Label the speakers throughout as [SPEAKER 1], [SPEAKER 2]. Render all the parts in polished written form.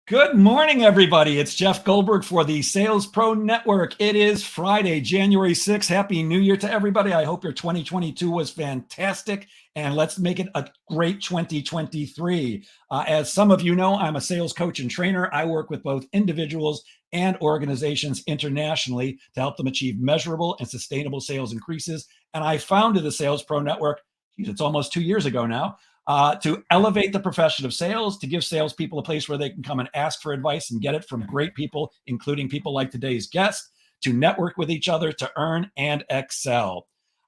[SPEAKER 1] Good morning, everybody. It's Jeff Goldberg for the Sales Pro Network. It is Friday, January 6th. Happy New Year to everybody. I hope your 2022 was fantastic, and let's make it a great 2023. As some of you know, I'm a sales coach and trainer. I work with both individuals and organizations internationally to help them achieve measurable and sustainable sales increases. And I founded the Sales Pro Network, it's almost 2 years ago now, to elevate the profession of sales, to give salespeople a place where they can come and ask for advice and get it from great people, including people like today's guest, to network with each other, to earn and excel.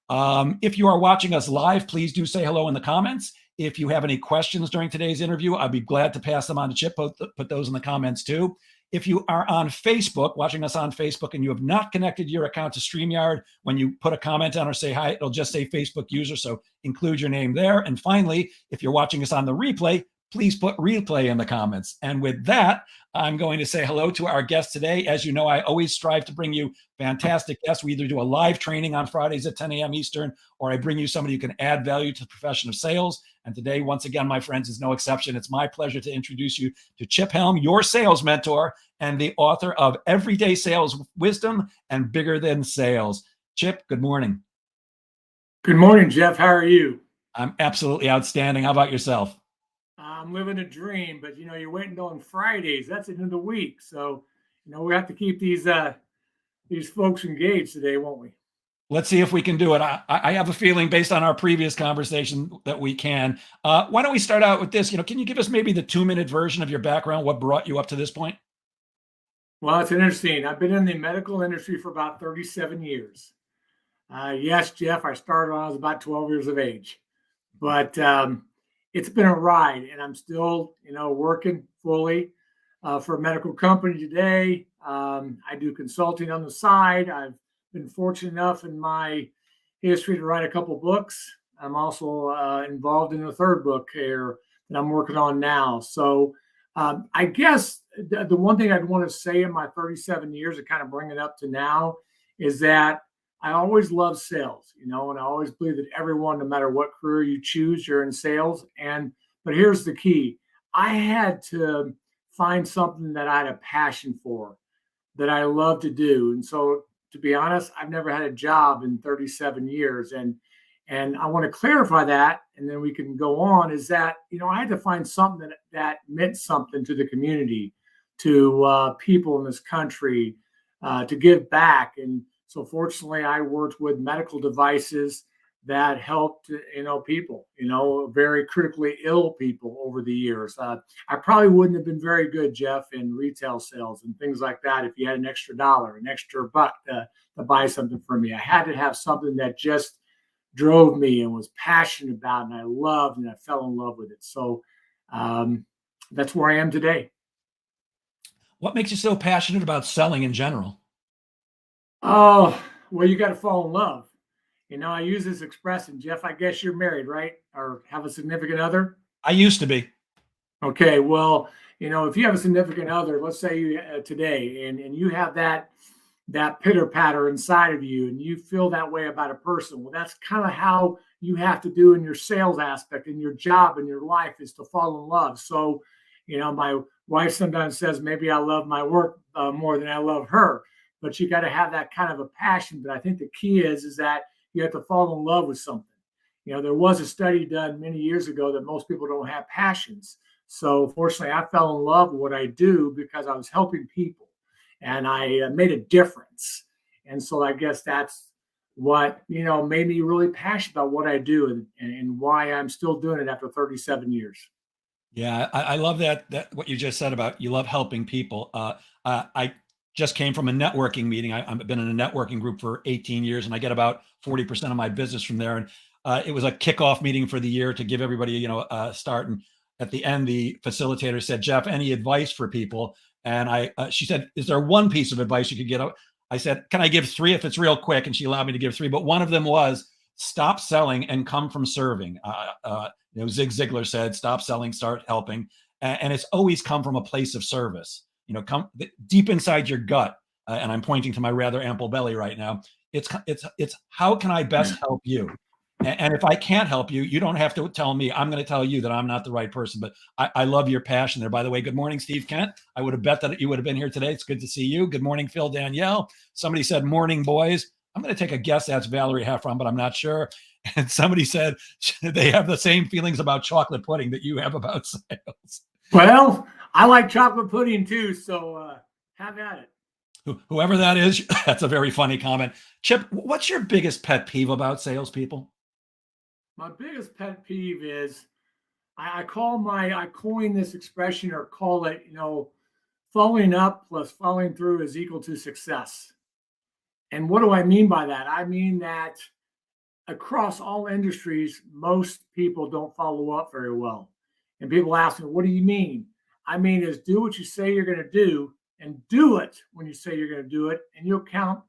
[SPEAKER 1] If you are watching us live, please do say hello in the comments. If you have any questions during today's interview, I'd be glad to pass them on to Chip. Put those in the comments too. If you are on Facebook, watching us on Facebook, and you have not connected your account to StreamYard, when you put a comment on or say hi, it'll just say Facebook user, so include your name there. And finally, if you're watching us on the replay, please put replay in the comments. And with that, I'm going to say hello to our guest today. As you know, I always strive to bring you fantastic guests. We either do a live training on Fridays at 10 a.m. Eastern, or I bring you somebody who can add value to the profession of sales. And today, once again, my friends, is no exception. It's my pleasure to introduce you to Chip Helm, your sales mentor and the author of Everyday Sales Wisdom and Bigger Than Sales. Chip, good morning.
[SPEAKER 2] Good morning, Jeff. How are you?
[SPEAKER 1] I'm absolutely outstanding. How about yourself?
[SPEAKER 2] I'm living a dream, but you're waiting on Fridays. That's the end of the week. So, we have to keep these folks engaged today, won't we?
[SPEAKER 1] Let's see if we can do it. I have a feeling based on our previous conversation that we can. Why don't we start out with this? Can you give us maybe the 2-minute version of your background? What brought you up to this point?
[SPEAKER 2] Well, it's interesting. I've been in the medical industry for about 37 years. Yes, Jeff, I started when I was about 12 years of age, but it's been a ride, and I'm still, working fully for a medical company today. I do consulting on the side. I've been fortunate enough in my history to write a couple books. I'm also involved in a third book here that I'm working on now. So I guess the one thing I'd want to say in my 37 years to kind of bring it up to now is that I always love sales, and I always believe that everyone, no matter what career you choose, you're in sales. But here's the key. I had to find something that I had a passion for, that I love to do. And so, to be honest, I've never had a job in 37 years. And I want to clarify that, and then we can go on, is that, I had to find something that meant something to the community, to people in this country, to give back. And so fortunately, I worked with medical devices that helped, people, very critically ill people over the years. I probably wouldn't have been very good, Jeff, in retail sales and things like that if you had an extra dollar, an extra buck to buy something from me. I had to have something that just drove me and was passionate about, and I loved, and I fell in love with it. So that's where I am today.
[SPEAKER 1] What makes you so passionate about selling in general?
[SPEAKER 2] Oh, well, you got to fall in love. I use this expression, Jeff, I guess you're married, right? Or have a significant other?
[SPEAKER 1] I used to be.
[SPEAKER 2] Okay, well, if you have a significant other, let's say you today, and you have that pitter patter inside of you, and you feel that way about a person. Well, that's kind of how you have to do in your sales aspect, in your job, in your life, is to fall in love. So, my wife sometimes says maybe I love my work more than I love her. But you got to have that kind of a passion. But I think the key is that you have to fall in love with something. There was a study done many years ago that most people don't have passions. So fortunately, I fell in love with what I do because I was helping people, and I made a difference. And so I guess that's what, made me really passionate about what I do, and why I'm still doing it after 37 years.
[SPEAKER 1] Yeah, I love that what you just said about you love helping people. I just came from a networking meeting. I've been in a networking group for 18 years, and I get about 40% of my business from there. And it was a kickoff meeting for the year to give everybody, a start. And at the end, the facilitator said, "Jeff, any advice for people?" And she said, "Is there one piece of advice you could get?" I said, "Can I give 3 if it's real quick?" And she allowed me to give 3. But one of them was stop selling and come from serving. Zig Ziglar said, "Stop selling, start helping." And it's always come from a place of service. Come deep inside your gut, and I'm pointing to my rather ample belly right now. It's how can I best help you? And if I can't help you, you don't have to tell me. I'm going to tell you that I'm not the right person. But I love your passion there. By the way, good morning, Steve Kent. I would have bet that you would have been here today. It's good to see you. Good morning, Phil Danielle. Somebody said morning, boys. I'm going to take a guess that's Valerie Heffron, but I'm not sure. And somebody said they have the same feelings about chocolate pudding that you have about sales.
[SPEAKER 2] Well, I like chocolate pudding too, so have at it.
[SPEAKER 1] Whoever that is, that's a very funny comment. Chip, what's your biggest pet peeve about salespeople?
[SPEAKER 2] My biggest pet peeve is I coin this expression or call it, following up plus following through is equal to success. And what do I mean by that? I mean that across all industries, most people don't follow up very well. And people ask me, what do you mean? I mean, is do what you say you're going to do and do it when you say you're going to do it. And you'll count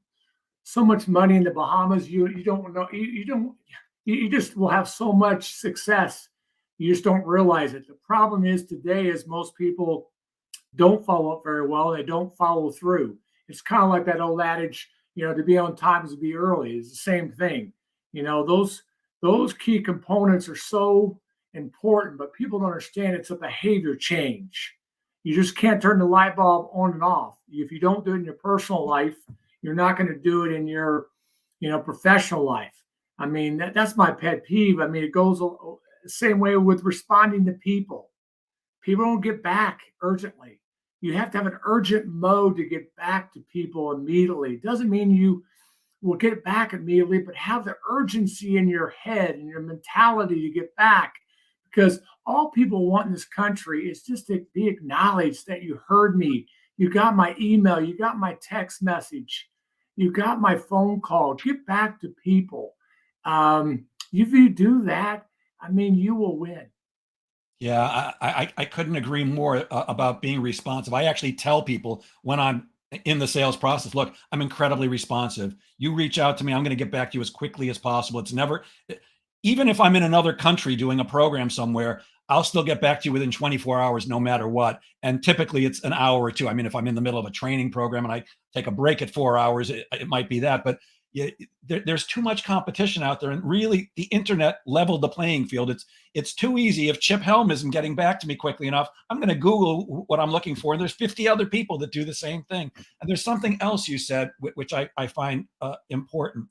[SPEAKER 2] so much money in the Bahamas. You don't know, you just will have so much success. You just don't realize it. The problem is today is most people don't follow up very well. They don't follow through. It's kind of like that old adage, to be on time is to be early. It's the same thing. Those key components are so important, but people don't understand it's a behavior change. You just can't turn the light bulb on and off. If you don't do it in your personal life, you're not going to do it in your, professional life. I mean, that's my pet peeve. I mean, it goes the same way with responding to people. People don't get back urgently. You have to have an urgent mode to get back to people immediately. It doesn't mean you will get back immediately, but have the urgency in your head and your mentality to get back. Because all people want in this country is just to be acknowledged that you heard me. You got my email. You got my text message. You got my phone call. Get back to people. If you do that, I mean, you will win.
[SPEAKER 1] Yeah, I couldn't agree more about being responsive. I actually tell people when I'm in the sales process, look, I'm incredibly responsive. You reach out to me, I'm going to get back to you as quickly as possible. It's never, even if I'm in another country doing a program somewhere, I'll still get back to you within 24 hours, no matter what. And typically it's an hour or two. I mean, if I'm in the middle of a training program and I take a break at 4 hours, it might be that. But yeah, there's too much competition out there, and really the internet leveled the playing field. It's too easy. If Chip Helm isn't getting back to me quickly enough, I'm going to Google what I'm looking for, and there's 50 other people that do the same thing. And there's something else you said, which I find important.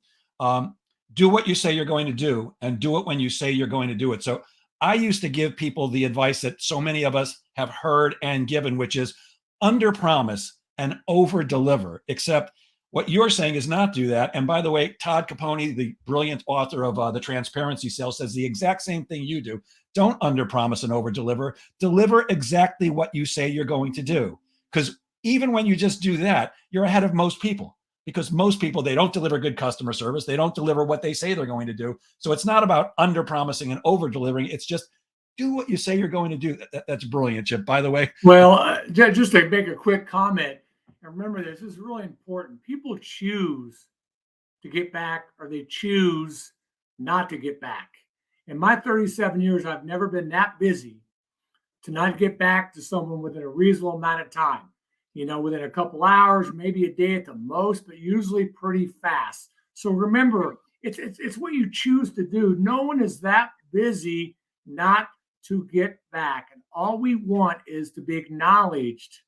[SPEAKER 1] Do what you say you're going to do, and do it when you say you're going to do it. So I used to give people the advice that so many of us have heard and given, which is under promise and over deliver, except what you're saying is not do that. And by the way, Todd Capone, the brilliant author of The Transparency Sale, says the exact same thing you do. Don't underpromise and over-deliver. Deliver exactly what you say you're going to do. Because even when you just do that, you're ahead of most people. Because most people, they don't deliver good customer service. They don't deliver what they say they're going to do. So it's not about under-promising and over-delivering. It's just do what you say you're going to do. That's brilliant, Chip. By the way.
[SPEAKER 2] Well, just to make a quick comment, and remember this is really important. People choose to get back or they choose not to get back. In my 37 years, I've never been that busy to not get back to someone within a reasonable amount of time. Within a couple hours, maybe a day at the most, but usually pretty fast. So remember, it's what you choose to do. No one is that busy not to get back. And all we want is to be acknowledged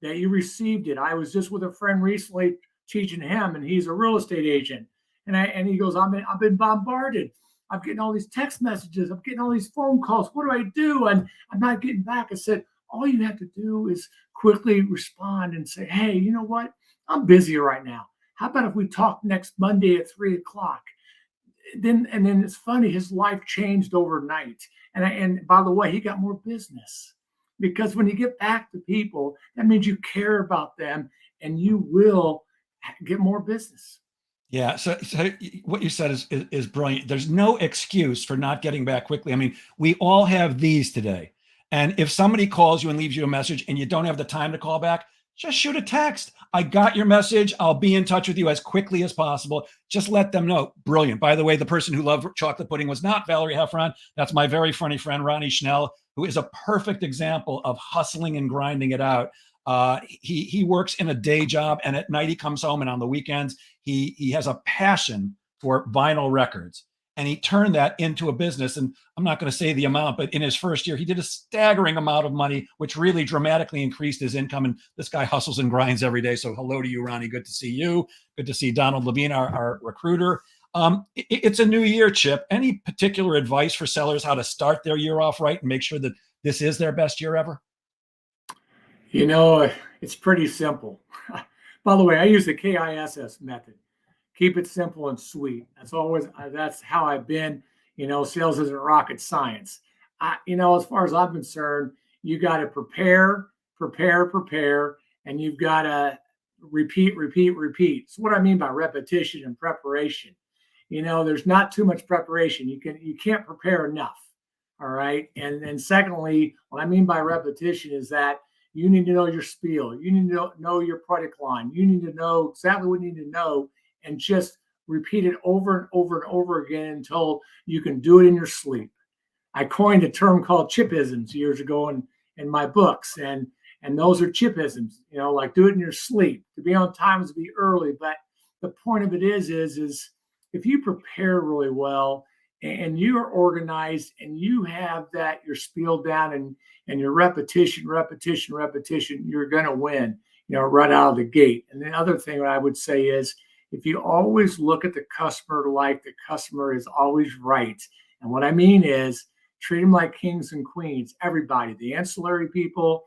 [SPEAKER 2] that you received it. I was just with a friend recently teaching him, and he's a real estate agent. And he goes, I've been bombarded. I'm getting all these text messages. I'm getting all these phone calls. What do I do? And I'm not getting back. I said, all you have to do is quickly respond and say, hey, you know what? I'm busy right now. How about if we talk next Monday at 3:00? Then it's funny, his life changed overnight. And by the way, he got more business. Because when you get back to people, that means you care about them and you will get more business.
[SPEAKER 1] Yeah. So what you said is brilliant. There's no excuse for not getting back quickly. I mean, we all have these today. And if somebody calls you and leaves you a message and you don't have the time to call back, just shoot a text. I got your message. I'll be in touch with you as quickly as possible. Just let them know. Brilliant. By the way, the person who loved chocolate pudding was not Valerie Heffron. That's my very funny friend, Ronnie Schnell, who is a perfect example of hustling and grinding it out. He works in a day job, and at night he comes home, and on the weekends he has a passion for vinyl records. and he turned that into a business. And I'm not going to say the amount, but in his first year, he did a staggering amount of money, which really dramatically increased his income. And this guy hustles and grinds every day. So hello to you, Ronnie. Good to see you. Good to see Donald Levine, our recruiter. It's a new year, Chip. Any particular advice for sellers how to start their year off right and make sure that this is their best year ever?
[SPEAKER 2] It's pretty simple. By the way, I use the KISS method. Keep it simple and sweet. That's how I've been. Sales isn't rocket science. As far as I'm concerned, you got to prepare, and you've got to repeat. So what I mean by repetition and preparation, there's not too much preparation. You can't prepare enough. All right. And then secondly, what I mean by repetition is that you need to know your spiel. You need to know your product line. You need to know exactly what you need to know and just repeat it over and over and over again until you can do it in your sleep. I coined a term called chipisms years ago in my books. And those are chipisms, like do it in your sleep. To be on time is to be early. But the point of it is if you prepare really well and you are organized and you have your spiel down and your repetition, you're going to win, right out of the gate. And the other thing I would say is if you always look at the customer like the customer is always right. And what I mean is treat them like kings and queens, everybody, the ancillary people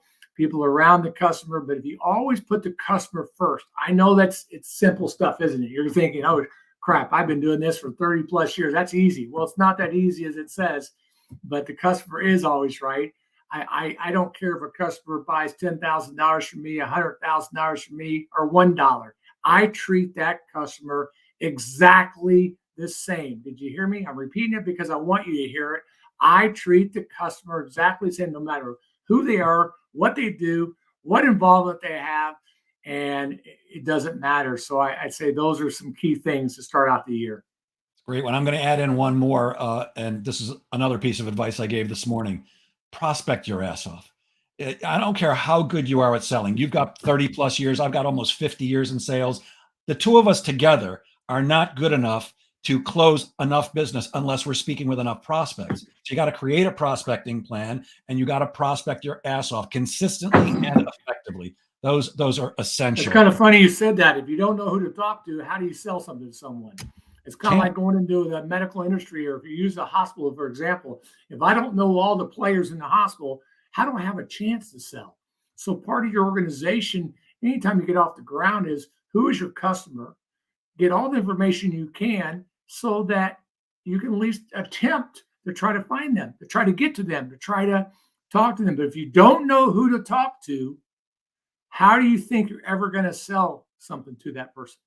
[SPEAKER 2] around the customer. But if you always put the customer first, I know it's simple stuff, isn't it? You're thinking, oh, crap, I've been doing this for 30 plus years. That's easy. Well, it's not that easy as it says, but the customer is always right. I don't care if a customer buys $10,000 from me, $100,000 from me, or $1. I treat that customer exactly the same. Did you hear me? I'm repeating it because I want you to hear it. I treat the customer exactly the same, no matter who they are, what they do, what involvement they have, and it doesn't matter. So I'd say those are some key things to start out the year.
[SPEAKER 1] Great one. I'm going to add in one more, and this is another piece of advice I gave this morning. Prospect your ass off. I don't care how good you are at selling. You've got 30 plus years. I've got almost 50 years in sales. The two of us together are not good enough to close enough business unless we're speaking with enough prospects. So you got to create a prospecting plan, and you got to prospect your ass off consistently and effectively. Those are essential.
[SPEAKER 2] It's kind of funny you said that. If you don't know who to talk to, how do you sell something to someone? It's kind of like going into the medical industry, or if you use a hospital, for example. If I don't know all the players in the hospital, how do I have a chance to sell? So part of your organization, anytime you get off the ground, is who is your customer? Get all the information you can so that you can at least attempt to try to find them, to try to get to them, to try to talk to them. But if you don't know who to talk to, how do you think you're ever going to sell something to that person?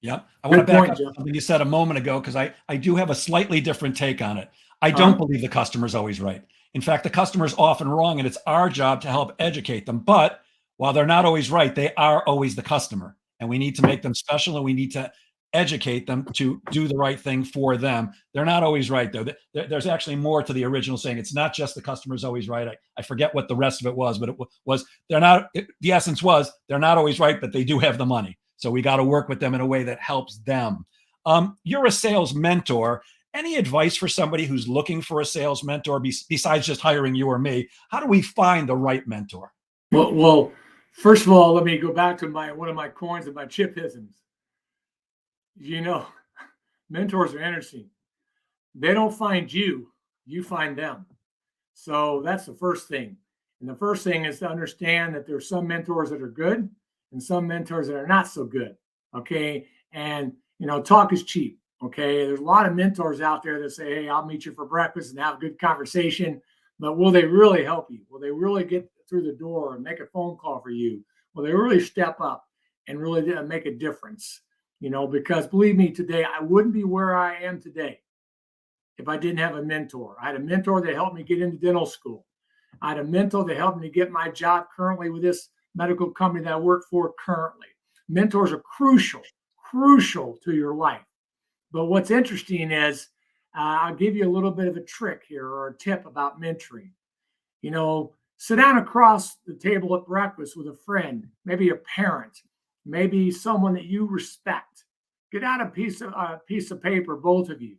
[SPEAKER 1] Yep. I want to back up something you said a moment ago, because I do have a slightly different take on it. I don't believe the customer's always right. In fact, the customer's often wrong, and it's our job to help educate them. But while they're not always right, they are always the customer. And we need to make them special, and we need to educate them to do the right thing for them. They're not always right, though. There's actually more to the original saying. It's not just the customer's always right. I forget what the rest of it was, but it was the essence was they're not always right, but they do have the money. So we got to work with them in a way that helps them. You're a sales mentor. Any advice for somebody who's looking for a sales mentor besides just hiring you or me? How do we find the right mentor?
[SPEAKER 2] Well, first of all, let me go back to one of my coins of my chipisms. Mentors are interesting. They don't find you, you find them. So that's the first thing. And the first thing is to understand that there's some mentors that are good and some mentors that are not so good. Okay. And, talk is cheap. Okay. There's a lot of mentors out there that say, hey, I'll meet you for breakfast and have a good conversation. But will they really help you? Will they really get through the door and make a phone call for you? Will they really step up and really make a difference? Because believe me, today, I wouldn't be where I am today if I didn't have a mentor. I had a mentor that helped me get into dental school. I had a mentor that helped me get my job currently with this medical company that I work for currently. Mentors are crucial to your life. But what's interesting is I'll give you a little bit of a trick here or a tip about mentoring. Sit down across the table at breakfast with a friend, maybe a parent, maybe someone that you respect. Get out a piece of paper, both of you,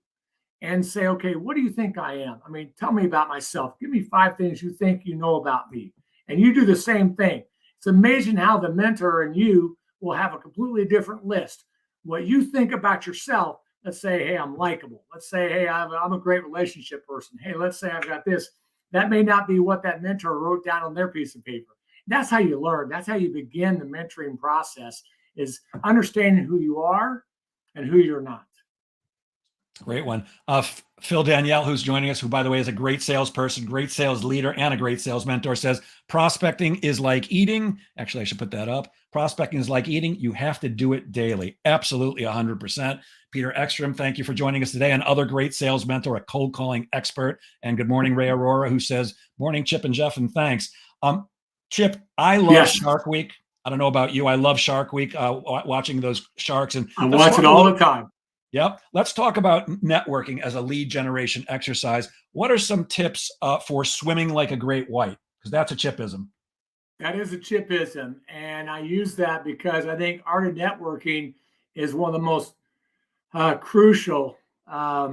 [SPEAKER 2] and say, okay, what do you think I am? I mean, tell me about myself. Give me 5 things you think you know about me. And you do the same thing. It's amazing how the mentor and you will have a completely different list. What you think about yourself, let's say, hey, I'm likable. Let's say, hey, I'm a great relationship person. Hey, let's say I've got this. That may not be what that mentor wrote down on their piece of paper. That's how you learn. That's how you begin the mentoring process, is understanding who you are and who you're not.
[SPEAKER 1] Great one. Phil Danielle, who's joining us, who, by the way, is a great salesperson, great sales leader, and a great sales mentor, says prospecting is like eating. Actually, I should put that up. Prospecting is like eating. You have to do it daily. Absolutely, 100%. Peter Ekstrom, thank you for joining us today. Another great sales mentor, a cold calling expert. And good morning, Ray Aurora, who says, morning, Chip and Jeff, and thanks. Chip, I love Shark Week. I don't know about you. I love Shark Week, watching those sharks. And
[SPEAKER 2] I watch it all the time.
[SPEAKER 1] Yep. Let's talk about networking as a lead generation exercise. What are some tips for swimming like a great white? Because that's a Chipism.
[SPEAKER 2] That is a Chipism. And I use that because I think art of networking is one of the most crucial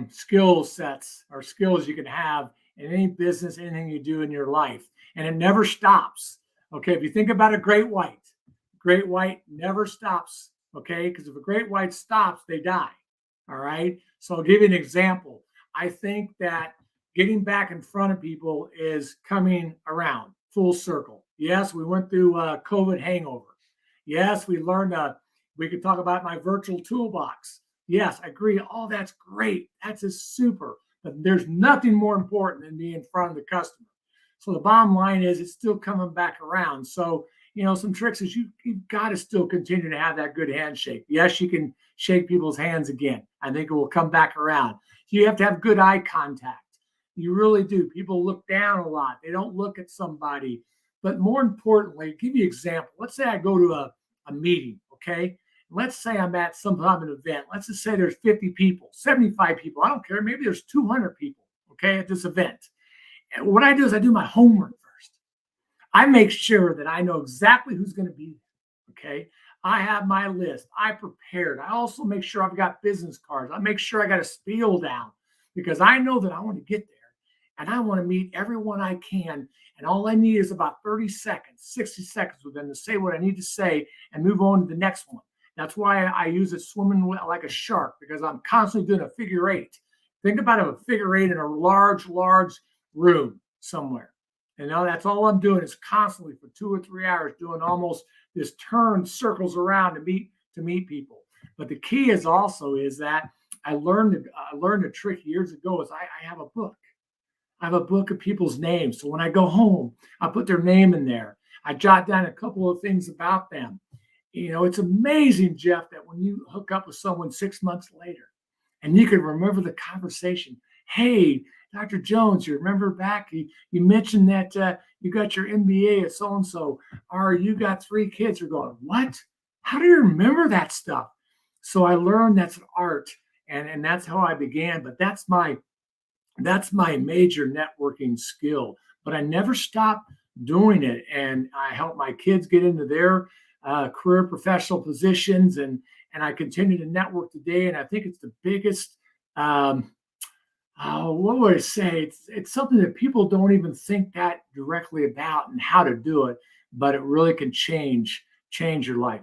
[SPEAKER 2] skill sets or skills you can have in any business, anything you do in your life. And it never stops. Okay. If you think about a great white never stops. Okay. Because if a great white stops, they die. All right. So I'll give you an example. I think that getting back in front of people is coming around full circle. Yes, we went through COVID hangover. Yes, we learned we could talk about my virtual toolbox. Yes, I agree. All that's great. That's just super. But there's nothing more important than being in front of the customer. So the bottom line is it's still coming back around. So, some tricks is you've got to still continue to have that good handshake. Yes, you can shake people's hands again. I think it will come back around. You have to have good eye contact. You really do. People look down a lot. They don't look at somebody. But more importantly, I'll give you an example. Let's say I go to a meeting, okay? Let's say I'm at some kind of an event. Let's just say there's 50 people, 75 people. I don't care. Maybe there's 200 people, okay, at this event. And what I do is I do my homework first. I make sure that I know exactly who's going to be there, okay? I have my list. I prepared. I also make sure I've got business cards. I make sure I got a spiel down because I know that I want to get there and I want to meet everyone I can. And all I need is about 30 seconds, 60 seconds with them to say what I need to say and move on to the next one. That's why I use it swimming like a shark, because I'm constantly doing a figure eight. Think about a figure eight in a large room somewhere. And now that's all I'm doing is constantly for 2 or 3 hours doing almost this turn circles around to meet people. But the key is that I learned a trick years ago is I have a book. I have a book of people's names. So when I go home, I put their name in there. I jot down a couple of things about them. It's amazing, Jeff, that when you hook up with someone 6 months later and you can remember the conversation. Hey, Dr. Jones, you remember back, you mentioned that you got your MBA at so-and-so, or you got 3 kids. You're going, what? How do you remember that stuff? So I learned that's an art, and that's how I began. But that's my major networking skill. But I never stopped doing it. And I help my kids get into their career professional positions, and I continue to network today. And I think it's the biggest what would I say? It's something that people don't even think that directly about and how to do it, but it really can change your life.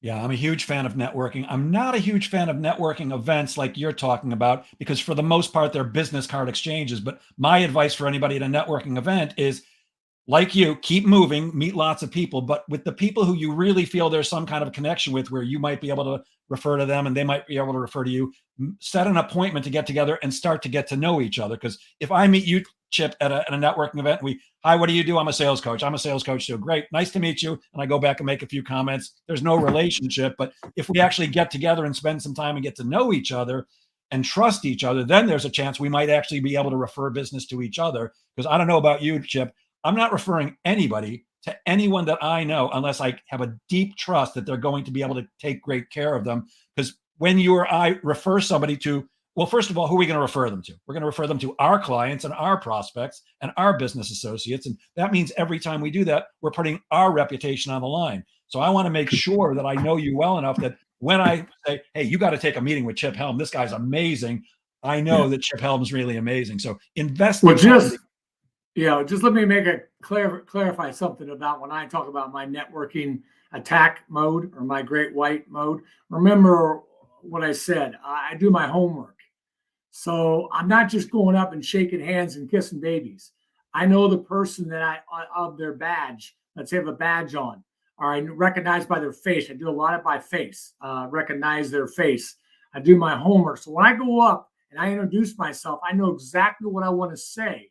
[SPEAKER 1] Yeah, I'm a huge fan of networking. I'm not a huge fan of networking events like you're talking about, because for the most part, they're business card exchanges. But my advice for anybody at a networking event is, like you, keep moving, meet lots of people, but with the people who you really feel there's some kind of connection with, where you might be able to refer to them and they might be able to refer to you, set an appointment to get together and start to get to know each other. Because if I meet you, Chip, at a networking event, hi, what do you do? I'm a sales coach. I'm a sales coach too. Great. Nice to meet you. And I go back and make a few comments. There's no relationship. But if we actually get together and spend some time and get to know each other and trust each other, then there's a chance we might actually be able to refer business to each other. Because I don't know about you, Chip, I'm not referring anybody to anyone that I know unless I have a deep trust that they're going to be able to take great care of them. Because when you or I refer somebody to, well, first of all, who are we going to refer them to? We're going to refer them to our clients and our prospects and our business associates. And that means every time we do that, we're putting our reputation on the line. So I want to make sure that I know you well enough that when I say, hey, you got to take a meeting with Chip Helm, this guy's amazing, I know that Chip Helm's really amazing. So
[SPEAKER 2] Well,
[SPEAKER 1] investing time.
[SPEAKER 2] just let me make a clarify something about when I talk about my networking attack mode or my great white mode. Remember what I said. I do my homework. So I'm not just going up and shaking hands and kissing babies. I know the person that of their badge. Let's say have a badge on, or I recognize by their face. I do a lot of by face. Recognize their face. I do my homework. So when I go up and I introduce myself, I know exactly what I want to say.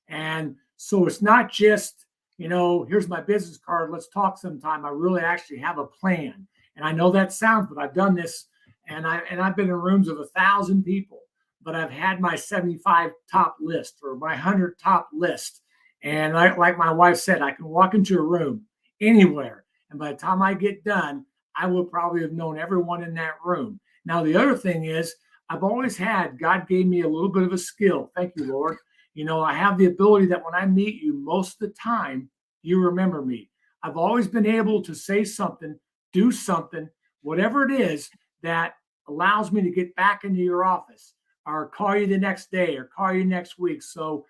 [SPEAKER 2] And so it's not just, here's my business card. Let's talk sometime. I really actually have a plan. And I know that sounds, but I've done this, and I've been in rooms of 1,000 people, but I've had my 75 top list or my 100 top list. And like my wife said, I can walk into a room anywhere, and by the time I get done, I will probably have known everyone in that room. Now, the other thing is, I've always had, God gave me a little bit of a skill. Thank you, Lord. I have the ability that when I meet you, most of the time, you remember me. I've always been able to say something, do something, whatever it is that allows me to get back into your office or call you the next day or call you next week. So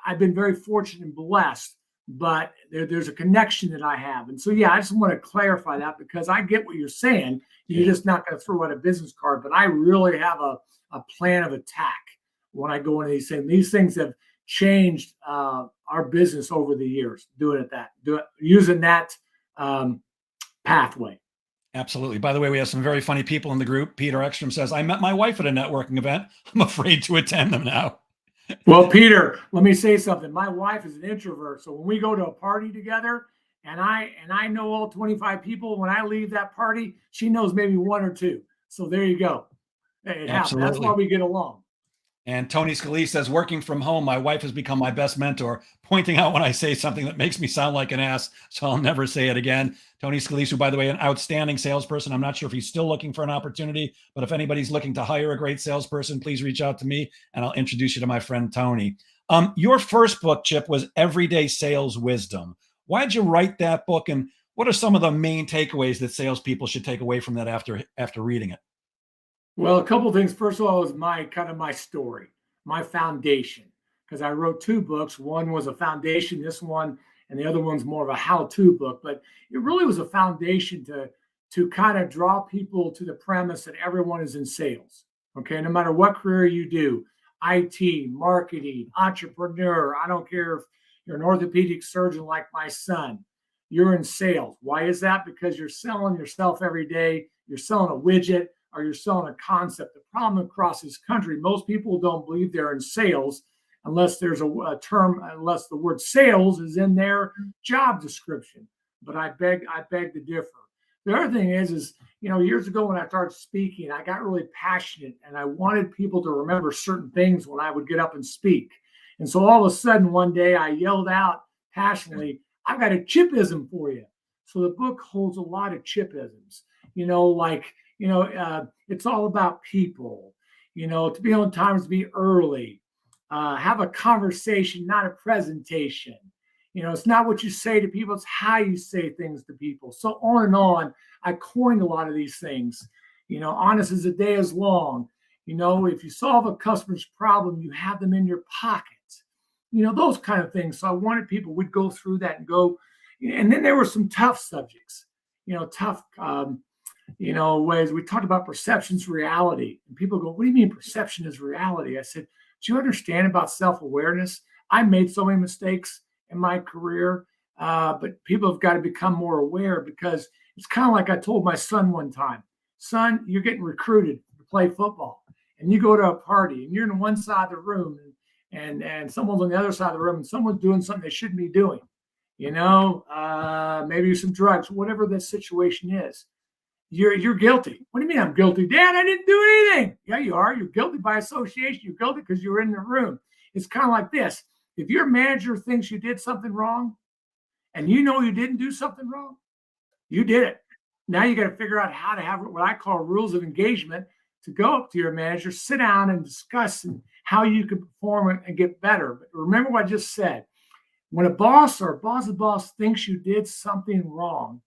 [SPEAKER 2] I've been very fortunate and blessed, but there's a connection that I have. And so, yeah, I just want to clarify that because I get what you're saying. You're just not going to throw out a business card, but I really have a plan of attack when I go into these things. These things have changed our business over the years, using that pathway.
[SPEAKER 1] Absolutely. By the way, we have some very funny people in the group. Peter Ekstrom says, I met my wife at a networking event. I'm afraid to attend them now.
[SPEAKER 2] Well, Peter, let me say something. My wife is an introvert. So when we go to a party together and I know all 25 people, when I leave that party, she knows maybe one or two. So there you go. It happens. That's why we get along.
[SPEAKER 1] And Tony Scalise says, working from home, my wife has become my best mentor, pointing out when I say something that makes me sound like an ass, so I'll never say it again. Tony Scalise, who, by the way, an outstanding salesperson. I'm not sure if he's still looking for an opportunity, but if anybody's looking to hire a great salesperson, please reach out to me, and I'll introduce you to my friend Tony. Your first book, Chip, was Everyday Sales Wisdom. Why did you write that book, and what are some of the main takeaways that salespeople should take away from that after reading it?
[SPEAKER 2] Well, a couple of things. First of all, is my story, my foundation, because I wrote two books. One was a foundation, this one, and the other one's more of a how-to book. But it really was a foundation to kind of draw people to the premise that everyone is in sales. Okay, no matter what career you do, IT, marketing, entrepreneur. I don't care if you're an orthopedic surgeon like my son. You're in sales. Why is that? Because you're selling yourself every day. You're selling a widget, or you're selling a concept. The problem across this country, most people don't believe they're in sales unless there's a term, unless the word sales is in their job description. But I beg to differ. The other thing is, years ago when I started speaking, I got really passionate and I wanted people to remember certain things when I would get up and speak. And so all of a sudden one day I yelled out passionately, I've got a chipism for you. So the book holds a lot of chipisms, it's all about people, to be on time, to be early, have a conversation, not a presentation. It's not what you say to people, it's how you say things to people. So on and on, I coined a lot of these things. Honest as the day is long. If you solve a customer's problem, you have them in your pocket. Those kind of things. So I wanted people would go through that and go, and then there were some tough subjects, tough ways. We talked about perception's reality. And people go, what do you mean perception is reality? I said, do you understand about self-awareness? I made so many mistakes in my career, but people have got to become more aware, because it's kind of like I told my son one time, son, you're getting recruited to play football, and you go to a party and you're in one side of the room and someone's on the other side of the room and someone's doing something they shouldn't be doing, maybe some drugs, whatever the situation is. You're guilty. What do you mean I'm guilty? Dad, I didn't do anything. Yeah, you are. You're guilty by association. You're guilty because you were in the room. It's kind of like this. If your manager thinks you did something wrong and you know you didn't do something wrong, you did it. Now you got to figure out how to have what I call rules of engagement to go up to your manager, sit down and discuss how you can perform and get better. But remember what I just said. When a boss or a boss's boss thinks you did something wrong,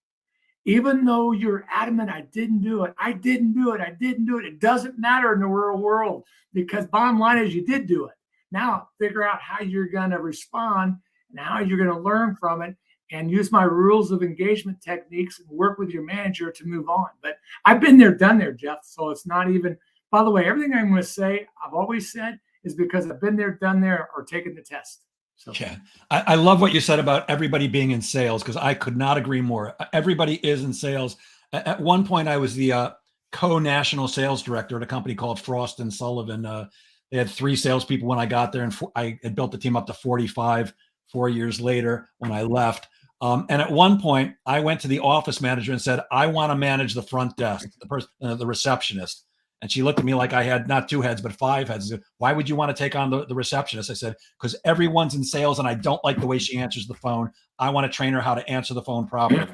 [SPEAKER 2] Even though you're adamant, I didn't do it, I didn't do it, I didn't do it. It doesn't matter in the real world, because bottom line is you did do it. Now figure out how you're going to respond and how you're going to learn from it, and use my rules of engagement techniques and work with your manager to move on. But I've been there, done there, Jeff. So it's not even, by the way, everything I'm going to say, I've always said, is because I've been there, done there, or taken the test. So.
[SPEAKER 1] Yeah, I love what you said about everybody being in sales, because I could not agree more. Everybody is in sales. At one point, I was the co-national sales director at a company called Frost and Sullivan. They had 3 salespeople when I got there, and I had built the team up to 45 4 years later when I left. And at one point, I went to the office manager and said, "I want to manage the front desk, the person, the receptionist." And she looked at me like I had not 2 heads, but 5 heads. Said, "Why would you want to take on the receptionist?" I said, "Because everyone's in sales and I don't like the way she answers the phone. I want to train her how to answer the phone properly."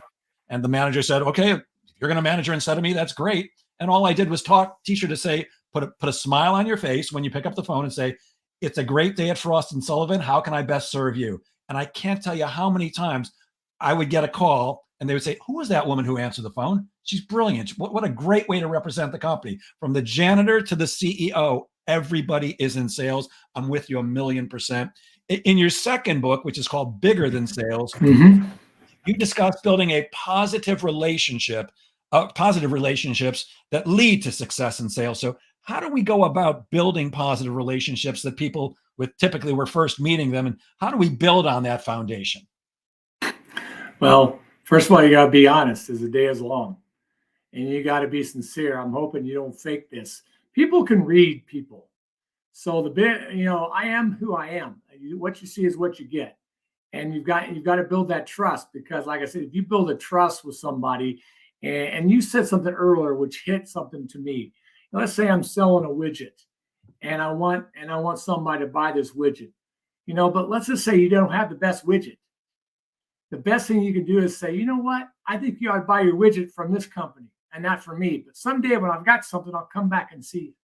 [SPEAKER 1] And the manager said, "Okay, you're going to manage her instead of me. That's great." And all I did was teach her to say, put a smile on your face when you pick up the phone and say, "It's a great day at Frost and Sullivan. How can I best serve you?" And I can't tell you how many times I would get a call and they would say, "Who is that woman who answered the phone? She's brilliant. What a great way to represent the company." From the janitor to the CEO, everybody is in sales. I'm with you 1,000,000%. In your second book, which is called Bigger Than Sales, you discuss building a positive relationship, positive relationships that lead to success in sales. So how do we go about building positive relationships that people with typically we're first meeting them, and how do we build on that foundation?
[SPEAKER 2] Well, first of all, you got to be honest as the day is long, and you got to be sincere. I'm hoping you don't fake this. People can read people. So the bit, I am who I am. What you see is what you get. And you've got to build that trust, because like I said, if you build a trust with somebody, and you said something earlier which hit something to me. Let's say I'm selling a widget, and I want somebody to buy this widget. But let's just say you don't have the best widget. The best thing you can do is say, "You know what? I think you ought to buy your widget from this company and not from me. But someday when I've got something, I'll come back and see you."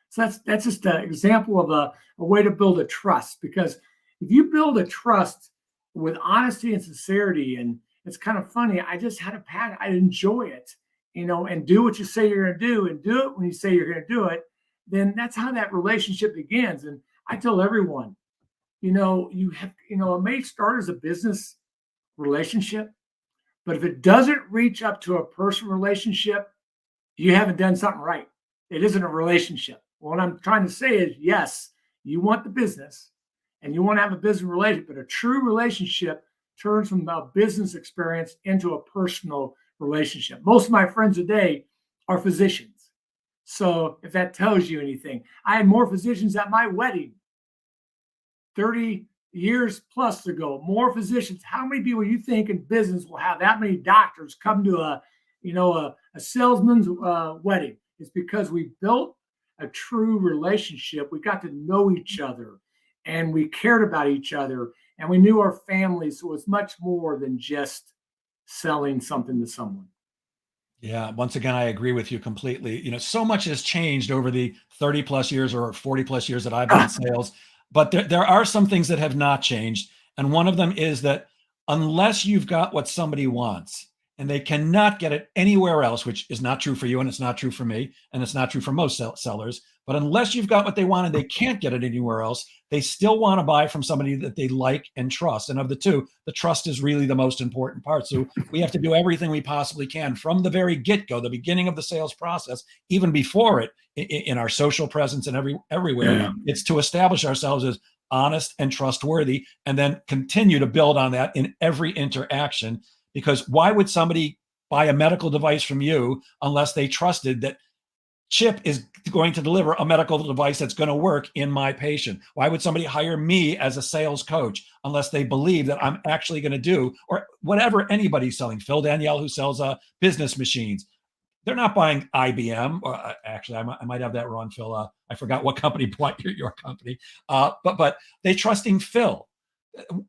[SPEAKER 2] So that's just an example of a way to build a trust. Because if you build a trust with honesty and sincerity, and it's kind of funny, I just had a pattern. I enjoy it, and do what you say you're going to do, and do it when you say you're going to do it. Then that's how that relationship begins. And I tell everyone, you have, it may start as a business relationship, but if it doesn't reach up to a personal relationship, you haven't done something right. It isn't a relationship. What I'm trying to say is, yes, you want the business and you want to have a business relationship, but a true relationship turns from a business experience into a personal relationship. Most of my friends today are physicians. So if that tells you anything, I had more physicians at my wedding 30 years plus ago, more physicians. How many people you think in business will have that many doctors come to a salesman's wedding? It's because we built a true relationship. We got to know each other, and we cared about each other, and we knew our families. So it's much more than just selling something to someone.
[SPEAKER 1] Yeah, once again, I agree with you completely. So much has changed over the 30 plus years or 40 plus years that I've been in sales, but there are some things that have not changed. And one of them is that unless you've got what somebody wants and they cannot get it anywhere else, which is not true for you and it's not true for me and it's not true for most sellers, but unless you've got what they want and they can't get it anywhere else, they still want to buy from somebody that they like and trust. And of the two, the trust is really the most important part. So we have to do everything we possibly can from the very get-go, the beginning of the sales process, even before it, in our social presence and everywhere.
[SPEAKER 2] Yeah.
[SPEAKER 1] It's to establish ourselves as honest and trustworthy, and then continue to build on that in every interaction. Because why would somebody buy a medical device from you unless they trusted that Chip is going to deliver a medical device that's going to work in my patient? Why would somebody hire me as a sales coach unless they believe that I'm actually going to do, or whatever anybody's selling? Phil Danielle, who sells business machines, they're not buying IBM. Or actually, I might have that wrong, Phil. I forgot what company bought your company. But they trusting Phil.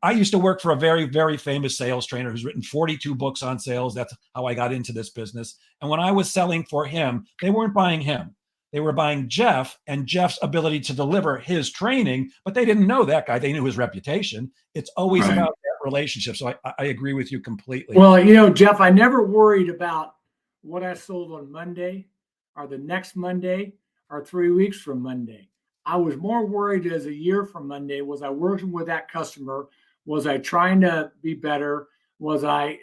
[SPEAKER 1] I used to work for a very, very famous sales trainer who's written 42 books on sales. That's how I got into this business. And when I was selling for him, they weren't buying him. They were buying Jeff and Jeff's ability to deliver his training, but they didn't know that guy. They knew his reputation. It's always
[SPEAKER 2] Right.
[SPEAKER 1] about that relationship. So I agree with you completely.
[SPEAKER 2] Well, Jeff, I never worried about what I sold on Monday or the next Monday or 3 weeks from Monday. I was more worried as a year from Monday. Was I working with that customer? Was I trying to be better? Was I,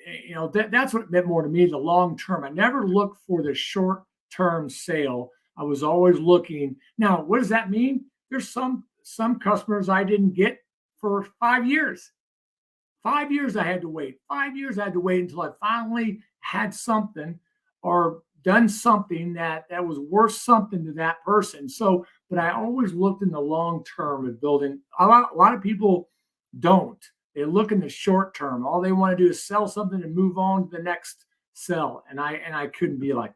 [SPEAKER 2] that's what meant more to me, the long term. I never looked for the short term sale. I was always looking. Now, what does that mean? There's some customers I didn't get for 5 years. 5 years I had to wait. 5 years I had to wait until I finally had something or done something that was worth something to that person. So, but I always looked in the long term of building. A lot of people don't. They look in the short term. All they want to do is sell something and move on to the next sell. And I couldn't be like that.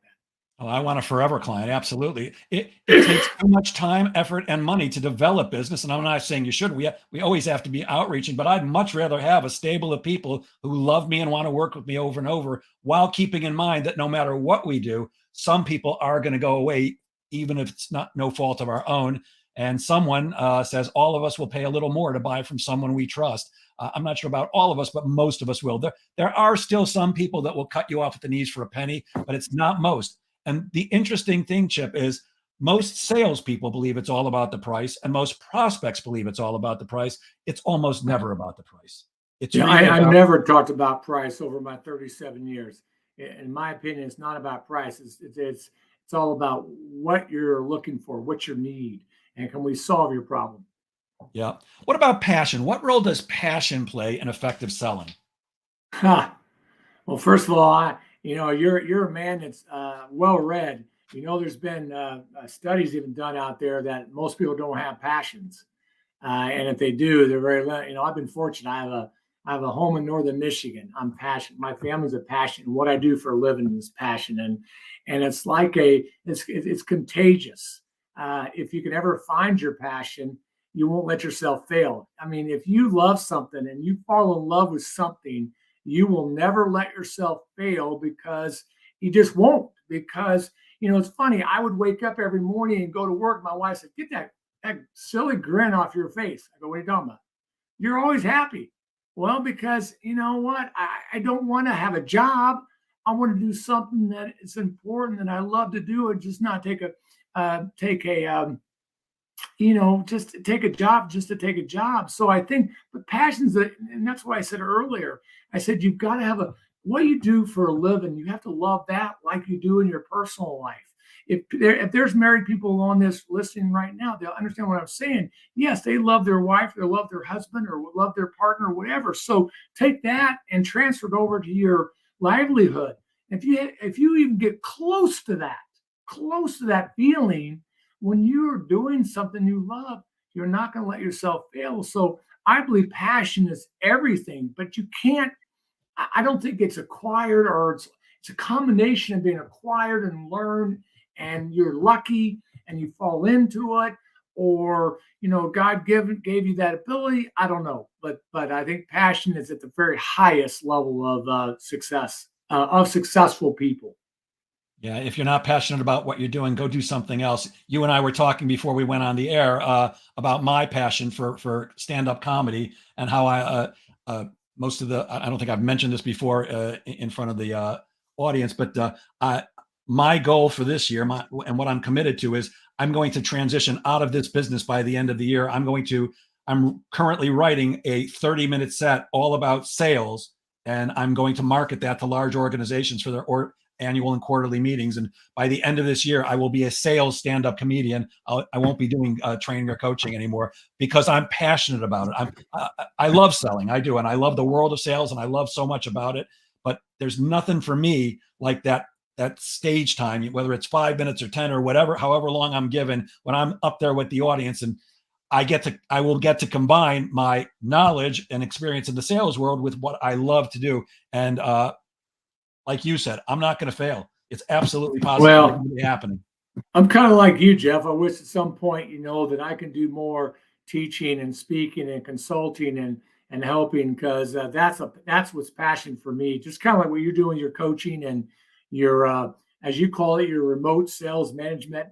[SPEAKER 1] Oh, I want a forever client. Absolutely. It takes too much time, effort, and money to develop business. And I'm not saying you shouldn't. We always have to be outreaching, but I'd much rather have a stable of people who love me and want to work with me over and over, while keeping in mind that no matter what we do, some people are going to go away, even if it's not no fault of our own. And someone says all of us will pay a little more to buy from someone we trust. I'm not sure about all of us, but most of us will. There are still some people that will cut you off at the knees for a penny, but it's not most. And the interesting thing, Chip, is most salespeople believe it's all about the price, and most prospects believe it's all about the price. It's almost never about the price. It's really
[SPEAKER 2] I never talked about price over my 37 years. In my opinion, it's not about price. It's all about what you're looking for, what's your need, and can we solve your problem?
[SPEAKER 1] Yeah. What about passion? What role does passion play in effective selling?
[SPEAKER 2] Well, first of all, you're a man that's well read. There's been studies even done out there that most people don't have passions, and if they do, they're very. I've been fortunate. I have a home in northern Michigan. I'm passionate. My family's a passion. What I do for a living is passion, and it's like it's contagious. If you can ever find your passion, you won't let yourself fail. I mean, if you love something and you fall in love with something, you will never let yourself fail, because you just won't. Because, it's funny. I would wake up every morning and go to work. My wife said, "Get that silly grin off your face." I go, "What are you talking about?" "You're always happy." Well, because you know what? I don't want to have a job. I want to do something that is important and I love to do, and just not take a just take a job just to take a job. So I think the passions and that's what I said earlier. I said, you've got to have what you do for a living. You have to love that like you do in your personal life. If there's married people on this listening right now, they'll understand what I'm saying. Yes, they love their wife, they love their husband, or love their partner, or whatever. So take that and transfer it over to your livelihood. If you even get close to that feeling, when you're doing something you love, you're not going to let yourself fail. So I believe passion is everything, but you can't. I don't think it's acquired, or it's a combination of being acquired and learned, and you're lucky and you fall into it, or God gave you that ability. I don't know, but I think passion is at the very highest level of success of successful people.
[SPEAKER 1] Yeah, if you're not passionate about what you're doing, go do something else. You and I were talking before we went on the air about my passion for stand-up comedy, and how most of I don't think I've mentioned this before in front of the audience, but my goal for this year, and what I'm committed to, is I'm going to transition out of this business by the end of the year. I'm currently writing a 30-minute set all about sales, and I'm going to market that to large organizations for their annual and quarterly meetings. And by the end of this year, I will be a sales stand-up comedian. I won't be doing training or coaching anymore, because I'm passionate about it. I love selling. I do. And I love the world of sales, and I love so much about it. But there's nothing for me like that stage time, whether it's 5 minutes or 10 or whatever, however long I'm given, when I'm up there with the audience, and I will get to combine my knowledge and experience in the sales world with what I love to do. And like you said, I'm not going to fail. It's absolutely positively going to be happening.
[SPEAKER 2] I'm kind of like you, Jeff. I wish at some point, that I can do more teaching and speaking and consulting and helping, because that's what's passion for me. Just kind of like what you're doing, your coaching and your, as you call it, your remote sales management